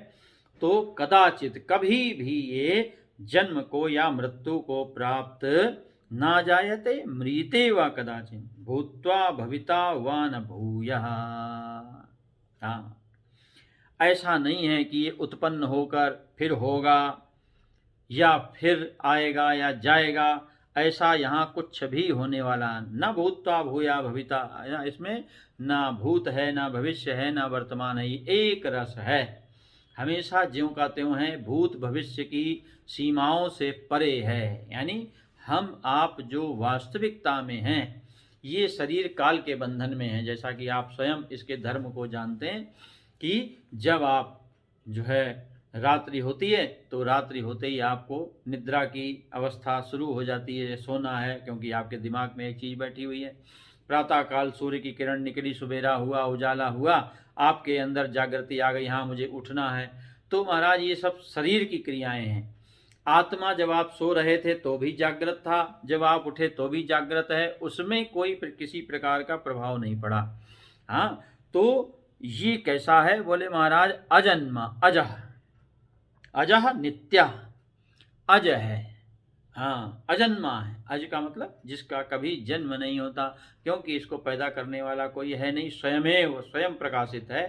तो कदाचित कभी भी ये जन्म को या मृत्यु को प्राप्त ना जायते मृते व कदाचित भूत्वा भविता व न भूयः। हाँ, ऐसा नहीं है कि ये उत्पन्न होकर फिर होगा या फिर आएगा या जाएगा, ऐसा यहाँ कुछ भी होने वाला न। भूत्वा भूया भविता, इसमें ना भूत है ना भविष्य है ना वर्तमान है, एक रस है, हमेशा ज्यों का त्यों है, भूत भविष्य की सीमाओं से परे है। यानी हम आप जो वास्तविकता में हैं, ये शरीर काल के बंधन में है। जैसा कि आप स्वयं इसके धर्म को जानते हैं कि जब आप जो है रात्रि होती है तो रात्रि होते ही आपको निद्रा की अवस्था शुरू हो जाती है, सोना है, क्योंकि आपके दिमाग में एक चीज़ बैठी हुई है। प्रातःकाल सूर्य की किरण निकली, सुबेरा हुआ, उजाला हुआ, आपके अंदर जागृति आ गई, हाँ मुझे उठना है। तो महाराज ये सब शरीर की क्रियाएं हैं। आत्मा जब आप सो रहे थे तो भी जागृत था, जब आप उठे तो भी जागृत है, उसमें कोई किसी प्रकार का प्रभाव नहीं पड़ा। हाँ, तो ये कैसा है? बोले महाराज अजन्मा, अजह, अजह नित्य, अज है। हाँ, अजन्मा है। अज का मतलब जिसका कभी जन्म नहीं होता, क्योंकि इसको पैदा करने वाला कोई है नहीं, स्वयमेव, स्वयं प्रकाशित है,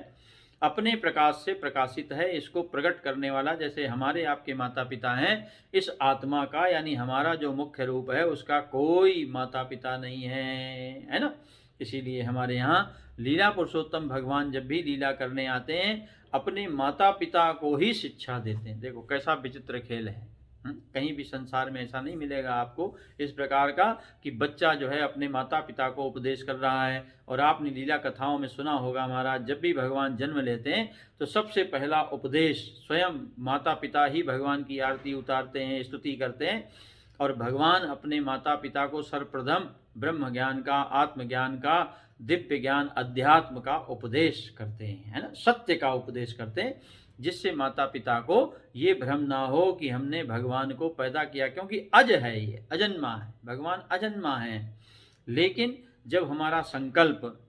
अपने प्रकाश से प्रकाशित है। इसको प्रकट करने वाला, जैसे हमारे आपके माता पिता हैं, इस आत्मा का यानी हमारा जो मुख्य रूप है उसका कोई माता पिता नहीं है ना। इसीलिए हमारे यहाँ लीला पुरुषोत्तम भगवान जब भी लीला करने आते हैं अपने माता पिता को ही शिक्षा देते हैं। देखो कैसा विचित्र खेल है। कहीं भी संसार में ऐसा नहीं मिलेगा आपको इस प्रकार का कि बच्चा जो है अपने माता पिता को उपदेश कर रहा है। और आपने लीला कथाओं में सुना होगा महाराज, जब भी भगवान जन्म लेते हैं तो सबसे पहला उपदेश स्वयं माता पिता ही भगवान की आरती उतारते हैं, स्तुति करते हैं, और भगवान अपने माता पिता को सर्वप्रथम ब्रह्म ज्ञान का, आत्मज्ञान का, दिव्य ज्ञान, अध्यात्म का उपदेश करते हैं, है ना, सत्य का उपदेश करते हैं, जिससे माता पिता को ये भ्रम ना हो कि हमने भगवान को पैदा किया, क्योंकि अज है, ये अजन्मा है, भगवान अजन्मा है। लेकिन जब हमारा संकल्प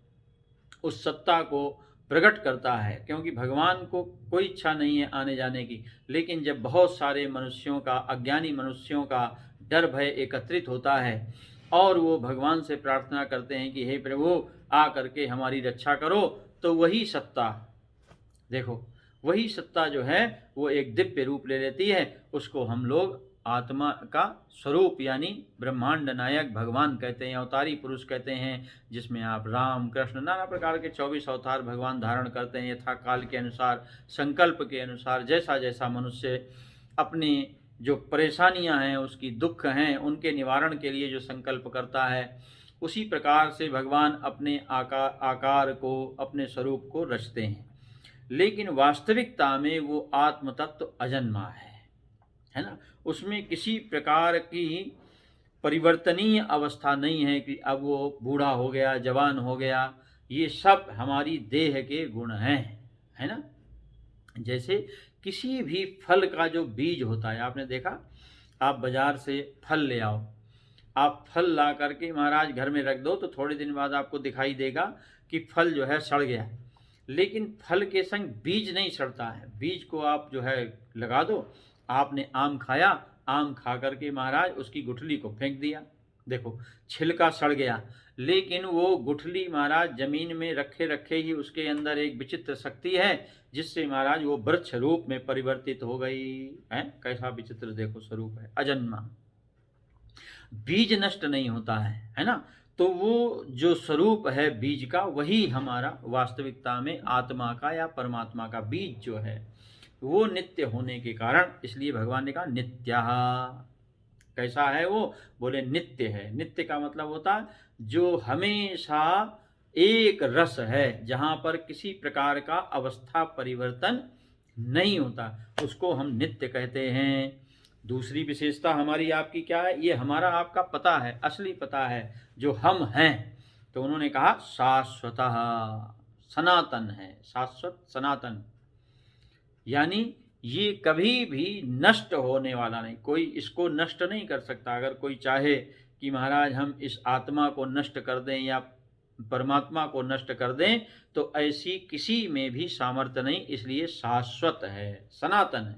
उस सत्ता को प्रकट करता है, क्योंकि भगवान को कोई इच्छा नहीं है आने जाने की, लेकिन जब बहुत सारे मनुष्यों का, अज्ञानी मनुष्यों का डर भय एकत्रित होता है और वो भगवान से प्रार्थना करते हैं कि हे प्रभु आ करके हमारी रक्षा करो, तो वही सत्ता, देखो वही सत्ता जो है वो एक दिव्य रूप ले लेती है। उसको हम लोग आत्मा का स्वरूप यानी ब्रह्मांड नायक भगवान कहते हैं, अवतारी पुरुष कहते हैं, जिसमें आप राम कृष्ण नाना प्रकार के 24 अवतार भगवान धारण करते हैं यथा काल के अनुसार, संकल्प के अनुसार। जैसा जैसा मनुष्य अपनी जो परेशानियां हैं, उसकी दुख हैं, उनके निवारण के लिए जो संकल्प करता है, उसी प्रकार से भगवान अपने आकार को, अपने स्वरूप को रचते हैं। लेकिन वास्तविकता में वो आत्म तत्व अजन्मा है ना। उसमें किसी प्रकार की परिवर्तनीय अवस्था नहीं है कि अब वो बूढ़ा हो गया, जवान हो गया। ये सब हमारी देह के गुण हैं, है ना। जैसे किसी भी फल का जो बीज होता है, आपने देखा, आप बाजार से फल ले आओ, आप फल ला करके महाराज घर में रख दो तो थोड़े दिन बाद आपको दिखाई देगा कि फल जो है सड़ गया, लेकिन फल के संग बीज नहीं सड़ता है। बीज को आप जो है लगा दो। आपने आम खाया, आम खा करके महाराज उसकी गुठली को फेंक दिया, देखो छिलका सड़ गया, लेकिन वो गुठली महाराज जमीन में रखे रखे ही उसके अंदर एक विचित्र शक्ति है, जिससे महाराज वो वृक्ष रूप में परिवर्तित हो गई है। कैसा विचित्र देखो स्वरूप है, अजन्मा, बीज नष्ट नहीं होता है ना। तो वो जो स्वरूप है बीज का, वही हमारा वास्तविकता में आत्मा का या परमात्मा का बीज जो है वो नित्य होने के कारण, इसलिए भगवान ने कहा नित्य। कैसा है वो? बोले नित्य है। नित्य का मतलब होता है जो हमेशा एक रस है, जहाँ पर किसी प्रकार का अवस्था परिवर्तन नहीं होता, उसको हम नित्य कहते हैं। दूसरी विशेषता हमारी आपकी क्या है? ये हमारा आपका पता है, असली पता है जो हम हैं। तो उन्होंने कहा शाश्वतः, सनातन है, शाश्वत सनातन, यानी ये कभी भी नष्ट होने वाला नहीं, कोई इसको नष्ट नहीं कर सकता। अगर कोई चाहे कि महाराज हम इस आत्मा को नष्ट कर दें या परमात्मा को नष्ट कर दें, तो ऐसी किसी में भी सामर्थ्य नहीं, इसलिए शाश्वत है, सनातन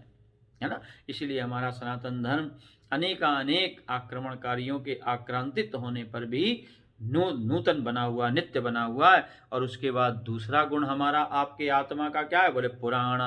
है ना। इसलिए हमारा सनातन धर्म अनेकानेक आक्रमणकारियों के आक्रांतित होने पर भी नूतन बना हुआ, नित्य बना हुआ है। और उसके बाद दूसरा गुण हमारा आपके आत्मा का क्या है? बोले पुराण,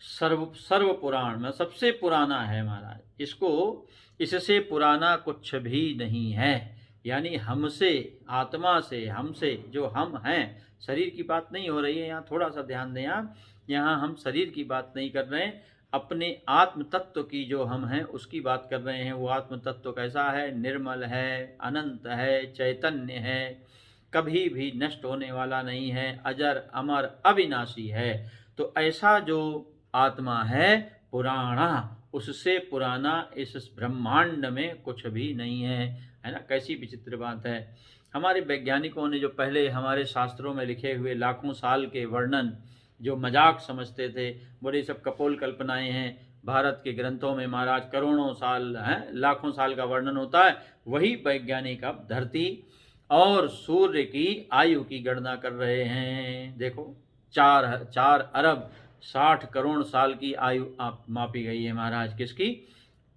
सर्व पुराण में सबसे पुराना है महाराज। इसको, इससे पुराना कुछ भी नहीं है। यानी हमसे, आत्मा से, हमसे जो हम हैं, शरीर की बात नहीं हो रही है यहाँ, थोड़ा सा ध्यान दें आप। यहाँ हम शरीर की बात नहीं कर रहे हैं, अपने आत्म तत्व की जो हम हैं उसकी बात कर रहे हैं। वो आत्म तत्व कैसा है? निर्मल है, अनंत है, चैतन्य है, कभी भी नष्ट होने वाला नहीं है, अजर अमर अविनाशी है। तो ऐसा जो आत्मा है पुराणा, उससे पुराना इस ब्रह्मांड में कुछ भी नहीं है ना। कैसी विचित्र बात है। हमारे वैज्ञानिकों ने जो पहले हमारे शास्त्रों में लिखे हुए लाखों साल के वर्णन जो मजाक समझते थे, बड़े सब कपोल कल्पनाएं हैं, भारत के ग्रंथों में महाराज करोड़ों साल हैं, लाखों साल का वर्णन होता है, वही वैज्ञानिक अब धरती और सूर्य की आयु की गणना कर रहे हैं। देखो 4 अरब 60 करोड़ साल की आयु आप मापी गई है महाराज, किसकी?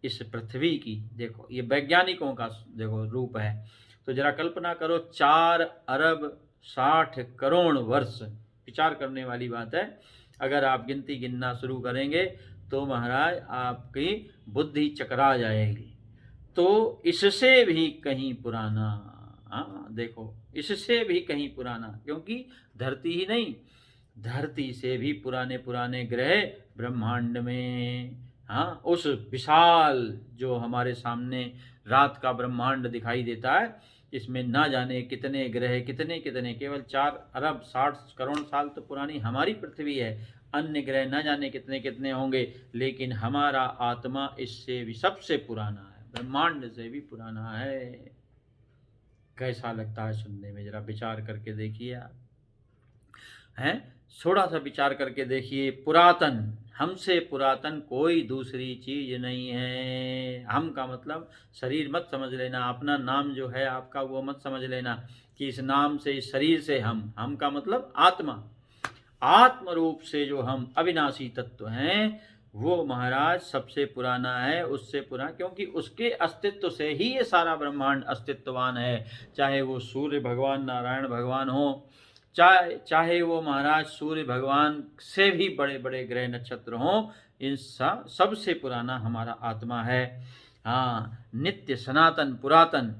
इस पृथ्वी की। देखो ये वैज्ञानिकों का देखो रूप है। तो जरा कल्पना करो 4 अरब 60 करोड़ वर्ष, विचार करने वाली बात है। अगर आप गिनती गिनना शुरू करेंगे तो महाराज आपकी बुद्धि चकरा जाएगी। तो इससे भी कहीं पुराना, हाँ देखो इससे भी कहीं पुराना, क्योंकि धरती ही नहीं, धरती से भी पुराने पुराने ग्रह ब्रह्मांड में, हाँ उस विशाल जो हमारे सामने रात का ब्रह्मांड दिखाई देता है, इसमें ना जाने कितने ग्रह, कितने कितने, केवल 4 अरब 60 करोड़ साल तो पुरानी हमारी पृथ्वी है, अन्य ग्रह ना जाने कितने कितने होंगे, लेकिन हमारा आत्मा इससे भी सबसे पुराना है, ब्रह्मांड से भी पुराना है। कैसा लगता है सुनने में? जरा विचार करके देखिए आप, हैं थोड़ा सा विचार करके देखिए। पुरातन, हमसे पुरातन कोई दूसरी चीज नहीं है। हम का मतलब शरीर मत समझ लेना, अपना नाम जो है आपका वो मत समझ लेना कि इस नाम से, इस शरीर से हम का मतलब आत्मा, आत्म रूप से जो हम अविनाशी तत्व हैं वो महाराज सबसे पुराना है, उससे पुराना, क्योंकि उसके अस्तित्व से ही ये सारा ब्रह्मांड अस्तित्ववान है। चाहे वो सूर्य भगवान नारायण भगवान हो, चाहे वो महाराज सूर्य भगवान से भी बड़े बड़े ग्रह नक्षत्र हों, इन सबसे पुराना हमारा आत्मा है। हाँ, नित्य सनातन पुरातन,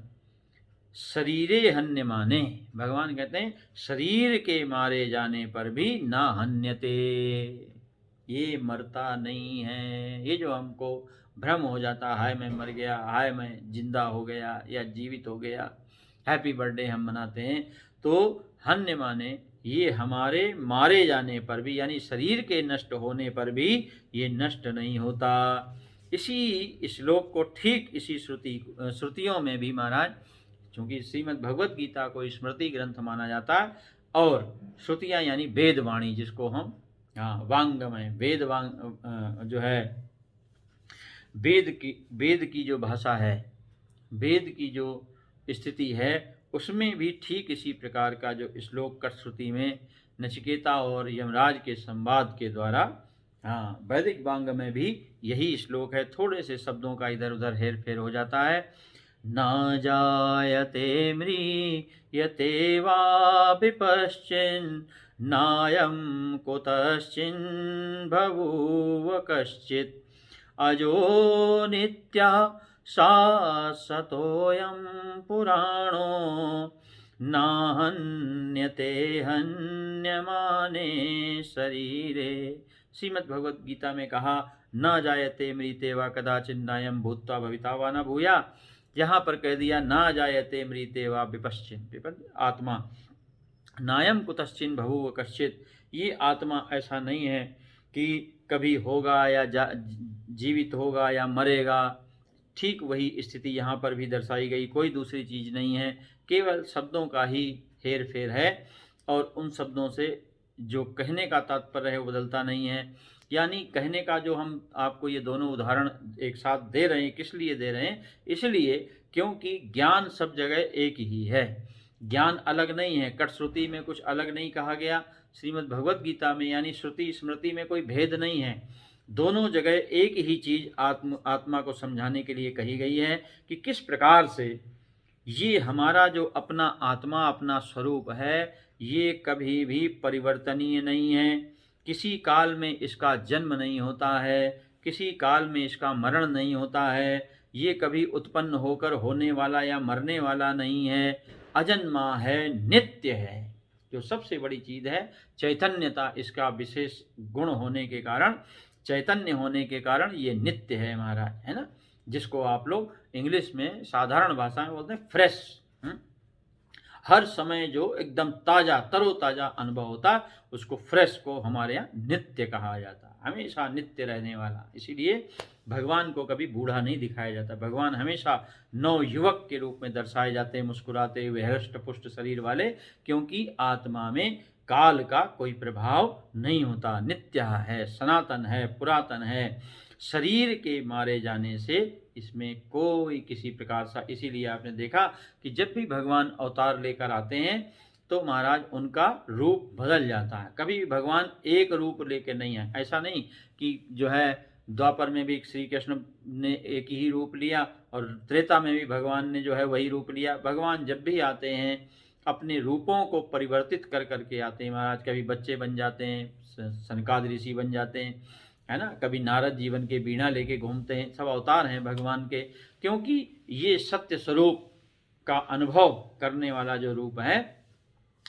शरीरे हन्य माने, भगवान कहते हैं शरीर के मारे जाने पर भी ना हन्यते, ये मरता नहीं है। ये जो हमको भ्रम हो जाता है मैं मर गया, हाय मैं जिंदा हो गया या जीवित हो गया, हैप्पी बर्थडे हम मनाते हैं, तो हन्य माने ये हमारे मारे जाने पर भी, यानी शरीर के नष्ट होने पर भी ये नष्ट नहीं होता। इसी श्लोक को ठीक इसी श्रुतियों में भी महाराज, क्योंकि श्रीमद् भगवत गीता को स्मृति ग्रंथ माना जाता है, और श्रुतियाँ यानी वेद वाणी, जिसको हम वांगमय, वेद वांग जो है, वेद की जो भाषा है, वेद की जो स्थिति है, उसमें भी ठीक इसी प्रकार का जो श्लोक कट श्रुति में नचिकेता और यमराज के संवाद के द्वारा, वैदिक वांग में भी यही श्लोक है। थोड़े से शब्दों का इधर उधर हेर फेर हो जाता है। न जायते म्रियते वा विपश्चिन् नायं कुतश्चिन् बभूव कश्चित् अजो नित्यः शाश्वतोऽयं पुराणो नाहन्यते हन्यमाने शरीरे। श्रीमद् भगवत गीता में कहा न जायते मृते वा कदाचिन्नायं भूत्वा भविता वा न भूया, यहाँ पर कह दिया न जायते मृते वा विपश्चिन्, आत्मा, नायम कुतश्चिन् बभूव कश्चित्, ये आत्मा ऐसा नहीं है कि कभी होगा या जीवित होगा या मरेगा। ठीक वही स्थिति यहाँ पर भी दर्शाई गई, कोई दूसरी चीज़ नहीं है, केवल शब्दों का ही हेर फेर है, और उन शब्दों से जो कहने का तात्पर्य है वो बदलता नहीं है। यानी कहने का जो हम आपको ये दोनों उदाहरण एक साथ दे रहे हैं, किस लिए दे रहे हैं? इसलिए क्योंकि ज्ञान सब जगह एक ही है, ज्ञान अलग नहीं है। कट श्रुति में कुछ अलग नहीं कहा गया, श्रीमद् भगवत गीता में यानी श्रुति स्मृति में कोई भेद नहीं है, दोनों जगह एक ही चीज़ आत्मा को समझाने के लिए कही गई है कि किस प्रकार से ये हमारा जो अपना आत्मा, अपना स्वरूप है, ये कभी भी परिवर्तनीय नहीं है, किसी काल में इसका जन्म नहीं होता है, किसी काल में इसका मरण नहीं होता है, ये कभी उत्पन्न होकर होने वाला या मरने वाला नहीं है, अजन्मा है, नित्य है। जो सबसे बड़ी चीज़ है चैतन्यता, इसका विशेष गुण होने के कारण, चैतन्य होने के कारण ये नित्य है महाराज, है ना, जिसको आप लोग इंग्लिश में साधारण भाषा में बोलते हैं फ्रेश। हर समय जो एकदम ताज़ा तरोताज़ा अनुभव होता है उसको फ्रेश को हमारे यहाँ नित्य कहा जाता है, हमेशा नित्य रहने वाला। इसीलिए भगवान को कभी बूढ़ा नहीं दिखाया जाता, भगवान हमेशा नवयुवक के रूप में दर्शाए जाते हैं, मुस्कुराते हुए हृष्ट पुष्ट शरीर वाले, क्योंकि आत्मा में काल का कोई प्रभाव नहीं होता, नित्य है, सनातन है, पुरातन है। शरीर के मारे जाने से इसमें कोई किसी प्रकार सा, इसीलिए आपने देखा कि जब भी भगवान अवतार लेकर आते हैं तो महाराज उनका रूप बदल जाता है। कभी भी भगवान एक रूप लेकर नहीं आए। ऐसा नहीं कि जो है द्वापर में भी श्री कृष्ण ने एक ही रूप लिया और त्रेता में भी भगवान ने जो है वही रूप लिया। भगवान जब भी आते हैं अपने रूपों को परिवर्तित कर करके आते हैं महाराज। कभी बच्चे बन जाते हैं, सनकादि ऋषि बन जाते हैं, है ना, कभी नारद जीवन के बीणा लेके घूमते हैं। सब अवतार हैं भगवान के, क्योंकि ये सत्य स्वरूप का अनुभव करने वाला जो रूप है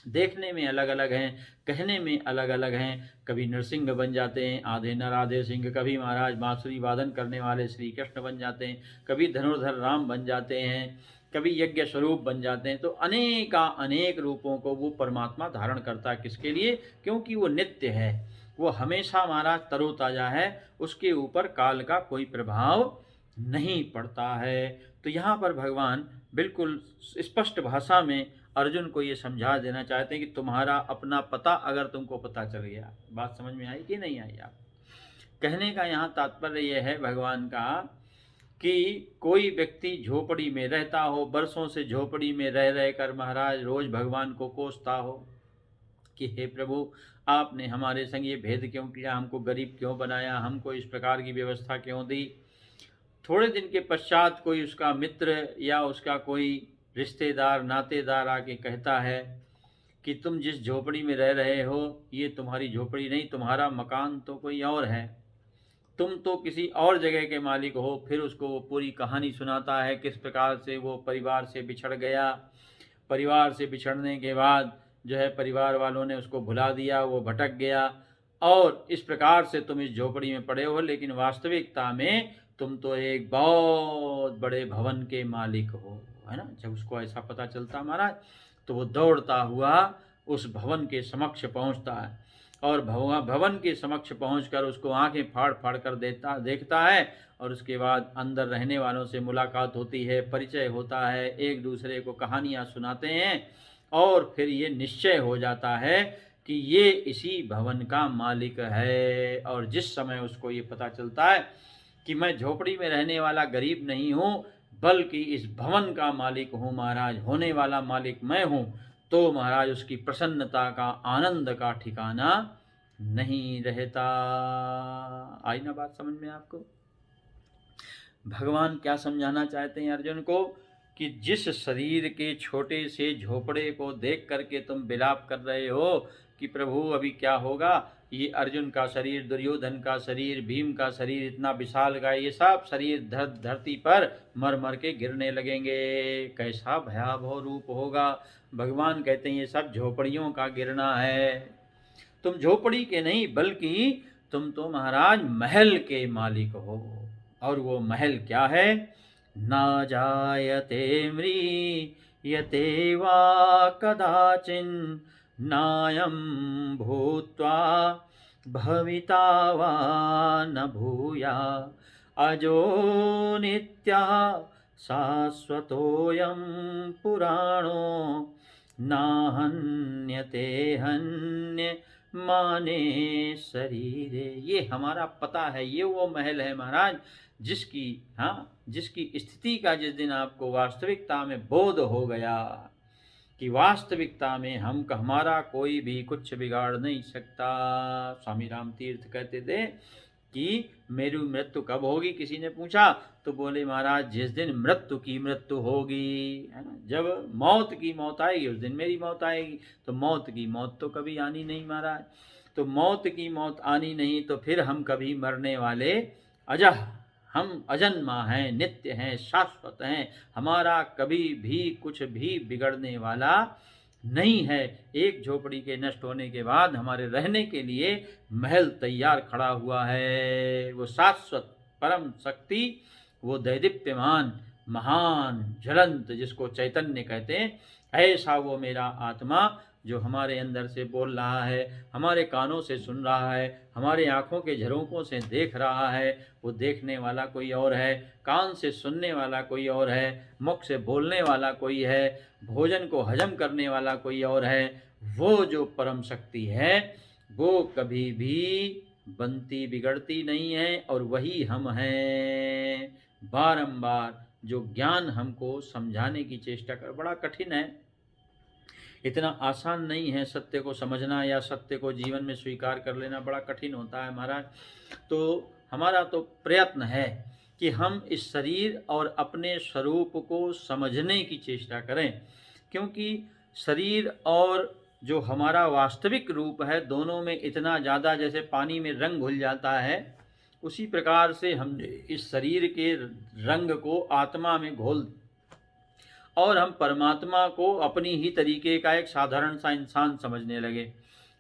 देखने में अलग अलग हैं, कहने में अलग अलग हैं। कभी नरसिंह बन जाते हैं, आधे नर आधे सिंह। कभी महाराज बांसुरी वादन करने वाले श्री कृष्ण बन जाते हैं, कभी धनुर्धर राम बन जाते हैं, कभी यज्ञ स्वरूप बन जाते हैं। तो अनेक रूपों को वो परमात्मा धारण करता है। किसके लिए? क्योंकि वो नित्य है, वो हमेशा महाराज तरोताजा है, उसके ऊपर काल का कोई प्रभाव नहीं पड़ता है। तो यहाँ पर भगवान बिल्कुल स्पष्ट भाषा में अर्जुन को ये समझा देना चाहते हैं कि तुम्हारा अपना पता अगर तुमको पता चल गया। बात समझ में आई कि नहीं आई? आप कहने का यहाँ तात्पर्य यह है भगवान का कि कोई व्यक्ति झोपड़ी में रहता हो, बरसों से झोपड़ी में रह रहकर महाराज रोज भगवान को कोसता हो कि हे प्रभु, आपने हमारे संग ये भेद क्यों किया, हमको गरीब क्यों बनाया, हमको इस प्रकार की व्यवस्था क्यों दी। थोड़े दिन के पश्चात कोई उसका मित्र या उसका कोई रिश्तेदार नातेदार आके कहता है कि तुम जिस झोपड़ी में रह रहे हो ये तुम्हारी झोपड़ी नहीं, तुम्हारा मकान तो कोई और है, तुम तो किसी और जगह के मालिक हो। फिर उसको वो पूरी कहानी सुनाता है किस प्रकार से वो परिवार से बिछड़ गया, परिवार से बिछड़ने के बाद जो है परिवार वालों ने उसको भुला दिया, वो भटक गया और इस प्रकार से तुम इस झोपड़ी में पड़े हो, लेकिन वास्तविकता में तुम तो एक बहुत बड़े भवन के मालिक हो, है ना। जब उसको ऐसा पता चलता महाराज तो वो दौड़ता हुआ उस भवन के समक्ष पहुंचता है और भवन के समक्ष पहुंचकर उसको आंखें फाड़ फाड़ कर देखता है और उसके बाद अंदर रहने वालों से मुलाकात होती है, परिचय होता है, एक दूसरे को कहानियां सुनाते हैं और फिर ये निश्चय हो जाता है कि ये इसी भवन का मालिक है। और जिस समय उसको ये पता चलता है कि मैं झोपड़ी में रहने वाला गरीब नहीं हूँ बल्कि इस भवन का मालिक हूँ महाराज, होने वाला मालिक मैं हूँ, तो महाराज उसकी प्रसन्नता का, आनंद का ठिकाना नहीं रहता। आई ना बात समझ में आपको? भगवान क्या समझाना चाहते हैं अर्जुन को कि जिस शरीर के छोटे से झोपड़े को देख करके तुम विलाप कर रहे हो कि प्रभु अभी क्या होगा, ये अर्जुन का शरीर, दुर्योधन का शरीर, भीम का शरीर इतना विशाल का, ये सब शरीर धरती पर मर मर के गिरने लगेंगे, कैसा भयावह रूप होगा। भगवान कहते हैं ये सब झोपड़ियों का गिरना है। तुम झोपड़ी के नहीं बल्कि तुम तो महाराज महल के मालिक हो। और वो महल क्या है? न जायते म्रियते वा कदाचिन नायं भूत्वा भविता वा न भूया अजो नित्या शाश्वतोऽयं पुराणो नाहन्यते हन्य माने शरीरे। ये हमारा पता है, ये वो महल है महाराज जिसकी स्थिति का जिस दिन आपको वास्तविकता में बोध हो गया कि वास्तविकता में हमारा कोई भी कुछ बिगाड़ नहीं सकता। स्वामी राम तीर्थ कहते थे कि मेरी मृत्यु कब होगी, किसी ने पूछा तो बोले महाराज जिस दिन मृत्यु की मृत्यु होगी, है ना, जब मौत की मौत आएगी उस दिन मेरी मौत आएगी। तो मौत की मौत तो कभी आनी नहीं महाराज, तो मौत की मौत आनी नहीं तो फिर हम कभी मरने वाले अजह, हम अजन्मा हैं, नित्य हैं, शाश्वत हैं, हमारा कभी भी कुछ भी बिगड़ने वाला नहीं है। एक झोपड़ी के नष्ट होने के बाद हमारे रहने के लिए महल तैयार खड़ा हुआ है। वो शाश्वत परम शक्ति, वो दैदीप्यमान महान ज्वलंत जिसको चैतन्य कहते हैं, ऐसा वो मेरा आत्मा जो हमारे अंदर से बोल रहा है, हमारे कानों से सुन रहा है, हमारे आँखों के झरोकों से देख रहा है, वो देखने वाला कोई और है, कान से सुनने वाला कोई और है, मुख से बोलने वाला कोई है, भोजन को हजम करने वाला कोई और है। वो जो परम शक्ति है वो कभी भी बनती बिगड़ती नहीं है और वही हम हैं। बारंबार जो ज्ञान हमको समझाने की चेष्टा कर, बड़ा कठिन है, इतना आसान नहीं है सत्य को समझना या सत्य को जीवन में स्वीकार कर लेना, बड़ा कठिन होता है महाराज। तो हमारा तो प्रयत्न है कि हम इस शरीर और अपने स्वरूप को समझने की चेष्टा करें, क्योंकि शरीर और जो हमारा वास्तविक रूप है दोनों में इतना ज़्यादा, जैसे पानी में रंग घुल जाता है उसी प्रकार से हमने इस शरीर के रंग को आत्मा में घोल, और हम परमात्मा को अपनी ही तरीके का एक साधारण सा इंसान समझने लगे,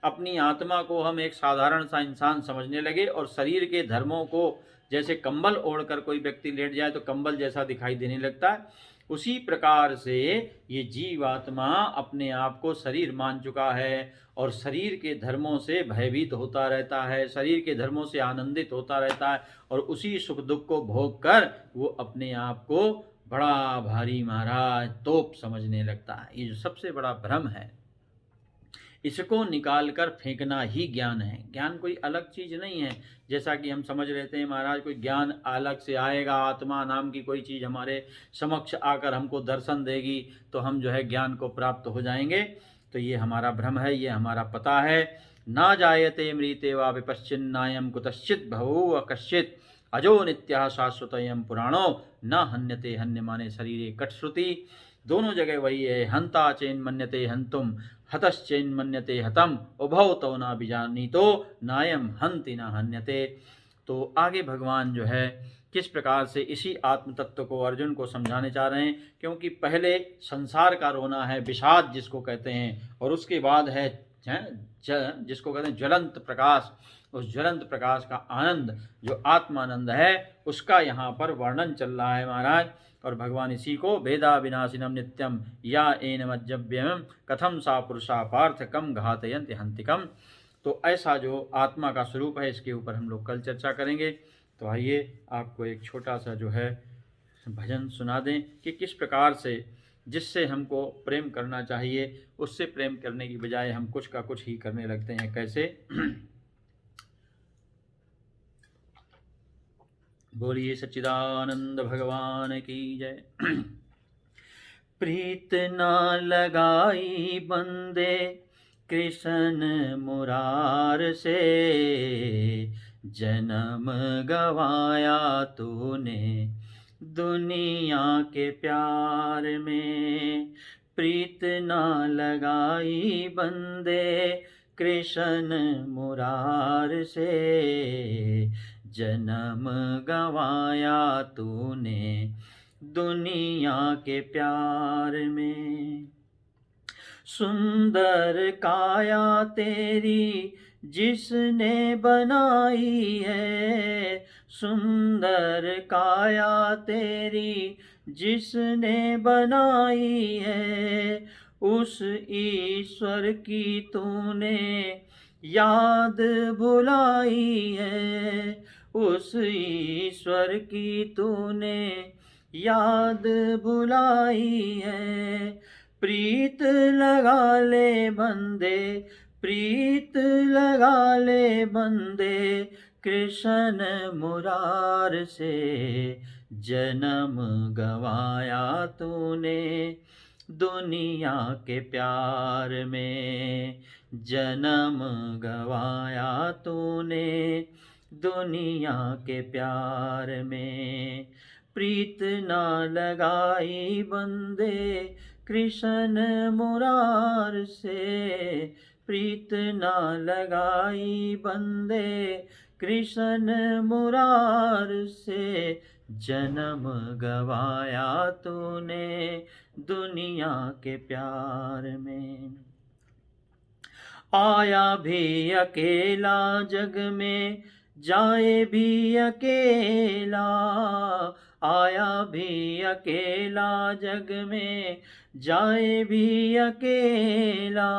अपनी आत्मा को हम एक साधारण सा इंसान समझने लगे, और शरीर के धर्मों को, जैसे कंबल ओढ़कर कोई व्यक्ति लेट जाए तो कंबल जैसा दिखाई देने लगता है, उसी प्रकार से ये जीवात्मा अपने आप को शरीर मान चुका है और शरीर के धर्मों से भयभीत होता रहता है, शरीर के धर्मों से आनंदित होता रहता है, और उसी सुख दुख को भोग कर वो अपने आप को बड़ा भारी महाराज तोप समझने लगता है। ये जो सबसे बड़ा भ्रम है, इसको निकाल कर फेंकना ही ज्ञान है। ज्ञान कोई अलग चीज़ नहीं है, जैसा कि हम समझ लेते हैं महाराज कोई ज्ञान अलग से आएगा, आत्मा नाम की कोई चीज़ हमारे समक्ष आकर हमको दर्शन देगी तो हम जो है ज्ञान को प्राप्त हो जाएंगे। तो ये हमारा भ्रम है, ये हमारा पता है। ना जायते मृते वा विपश्चिन्नायम कुतश्चित भवो कश्चित अजो नित्या शाश्वतयम पुराणो न हन्यते हन्यमाने शरीरे कटश्रुति। दोनों जगह वही है, हंता चेन मन्यते हंतुम हतश्चेन मन्यते हतम उभौ तो ना बीजानीतो नायम हंति न हन्यते। तो आगे भगवान जो है किस प्रकार से इसी आत्म तत्व को अर्जुन को समझाने चाह रहे हैं, क्योंकि पहले संसार का रोना है, विषाद जिसको कहते हैं, और उसके बाद है जिसको कहते हैं ज्वलंत प्रकाश, उस ज्वलंत प्रकाश का आनंद जो आत्मानंद है उसका यहाँ पर वर्णन चल रहा है महाराज। और भगवान इसी को भेदा विनाशिनम नित्यम या एनमज्जव्यम कथम सा पुरुषा पार्थ कम घातयन्ति हंतिकम। तो ऐसा जो आत्मा का स्वरूप है इसके ऊपर हम लोग कल चर्चा करेंगे। तो आइए आपको एक छोटा सा जो है भजन सुना दें कि किस प्रकार से जिससे हमको प्रेम करना चाहिए उससे प्रेम करने की बजाय हम कुछ का कुछ ही करने लगते हैं, कैसे। बोलिए सच्चिदानंद भगवान की जय। प्रीत ना लगाई बंदे कृष्ण मुरार से, जन्म गवाया तूने दुनिया के प्यार में। प्रीत ना लगाई बंदे कृष्ण मुरार से, जन्म गवाया तूने दुनिया के प्यार में। सुंदर काया तेरी जिसने बनाई है, सुंदर काया तेरी जिसने बनाई है, उस ईश्वर की तूने याद भुलाई है, उस ईश्वर की तूने याद भुलाई है। प्रीत लगा ले बंदे, प्रीत लगा ले बंदे कृष्ण मुरार से, जन्म गवाया तूने दुनिया के प्यार में, जन्म गवाया तूने दुनिया के प्यार में। प्रीत ना लगाई बंदे कृष्ण मुरार से, प्रीत ना लगाई बंदे कृष्ण मुरार से, जन्म गवाया तूने दुनिया के प्यार में। आया भी अकेला जग में जाए भी अकेला, आया भी अकेला जग में जाए भी अकेला।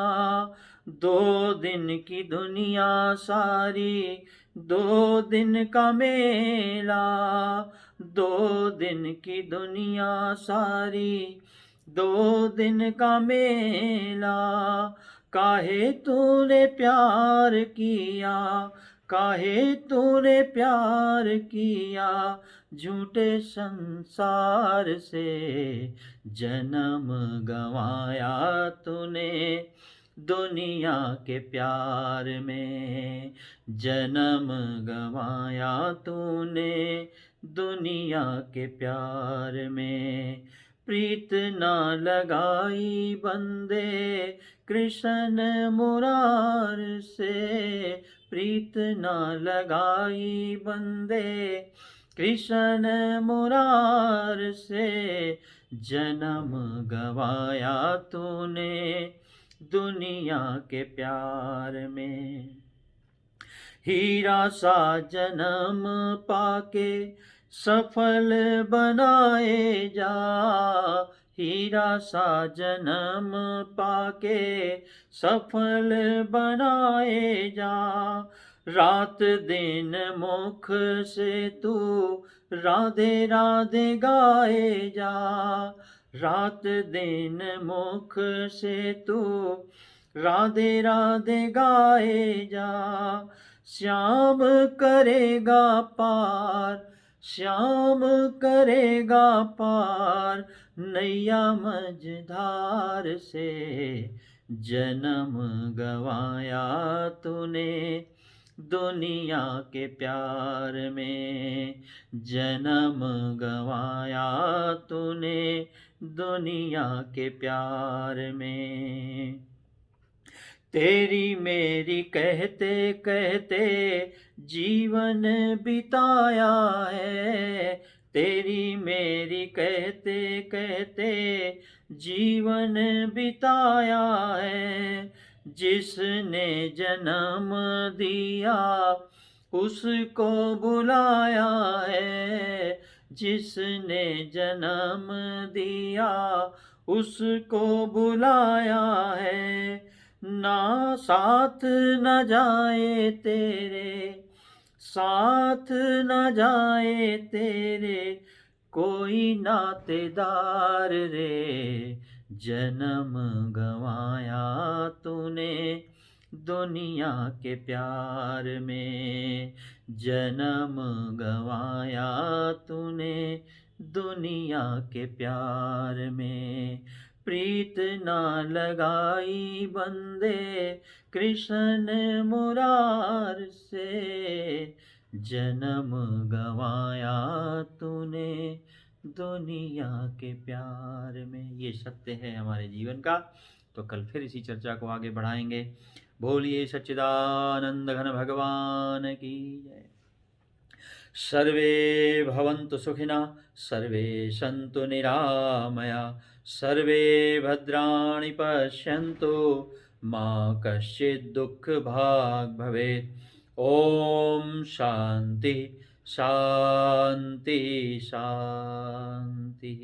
2 दिन की दुनिया सारी 2 दिन का मेला, 2 दिन की दुनिया सारी 2 दिन का मेला। काहे तूने प्यार किया, काहे तूने प्यार किया झूठे संसार से, जन्म गंवाया तूने दुनिया के प्यार में, जन्म गंवाया तूने दुनिया के प्यार में। प्रीत ना लगाई बंदे कृष्ण मुरार से, प्रीत ना लगाई बंदे कृष्ण मुरार से, जन्म गवाया तूने दुनिया के प्यार में। हीरा सा जन्म पाके सफल बनाए जा, हीरा सा जन्म पाके सफल बनाए जा। रात दिन मुख से तू राधे राधे गाए जा, रात दिन मुख से तू राधे राधे गाए जा। श्याम करेगा पार, श्याम करेगा पार नैया मझधार से, जन्म गवाया तूने दुनिया के प्यार में, जन्म गवाया तूने दुनिया के प्यार में। तेरी मेरी कहते कहते जीवन बिताया है, तेरी मेरी कहते कहते जीवन बिताया है। जिसने जन्म दिया उसको बुलाया है, जिसने जन्म दिया उसको बुलाया है। ना साथ न जाए तेरे, साथ न जाए तेरे कोई नातेदार रे, जन्म गंवाया तूने दुनिया के प्यार में, जन्म गंवाया तूने दुनिया के प्यार में। प्रीत ना लगाई बंदे कृष्ण मुरार से, जन्म गंवाया तूने दुनिया के प्यार में। ये सत्य है हमारे जीवन का। तो कल फिर इसी चर्चा को आगे बढ़ाएंगे। बोलिए सच्चिदानंद घन भगवान की जय। सर्वे भवन्तु सुखिनः, सर्वे सन्तु निरामया, सर्वे भद्राणि पश्यन्तु मा कश्चित् दुःखभाग् भवेत्। ओम शांति शांति शांति।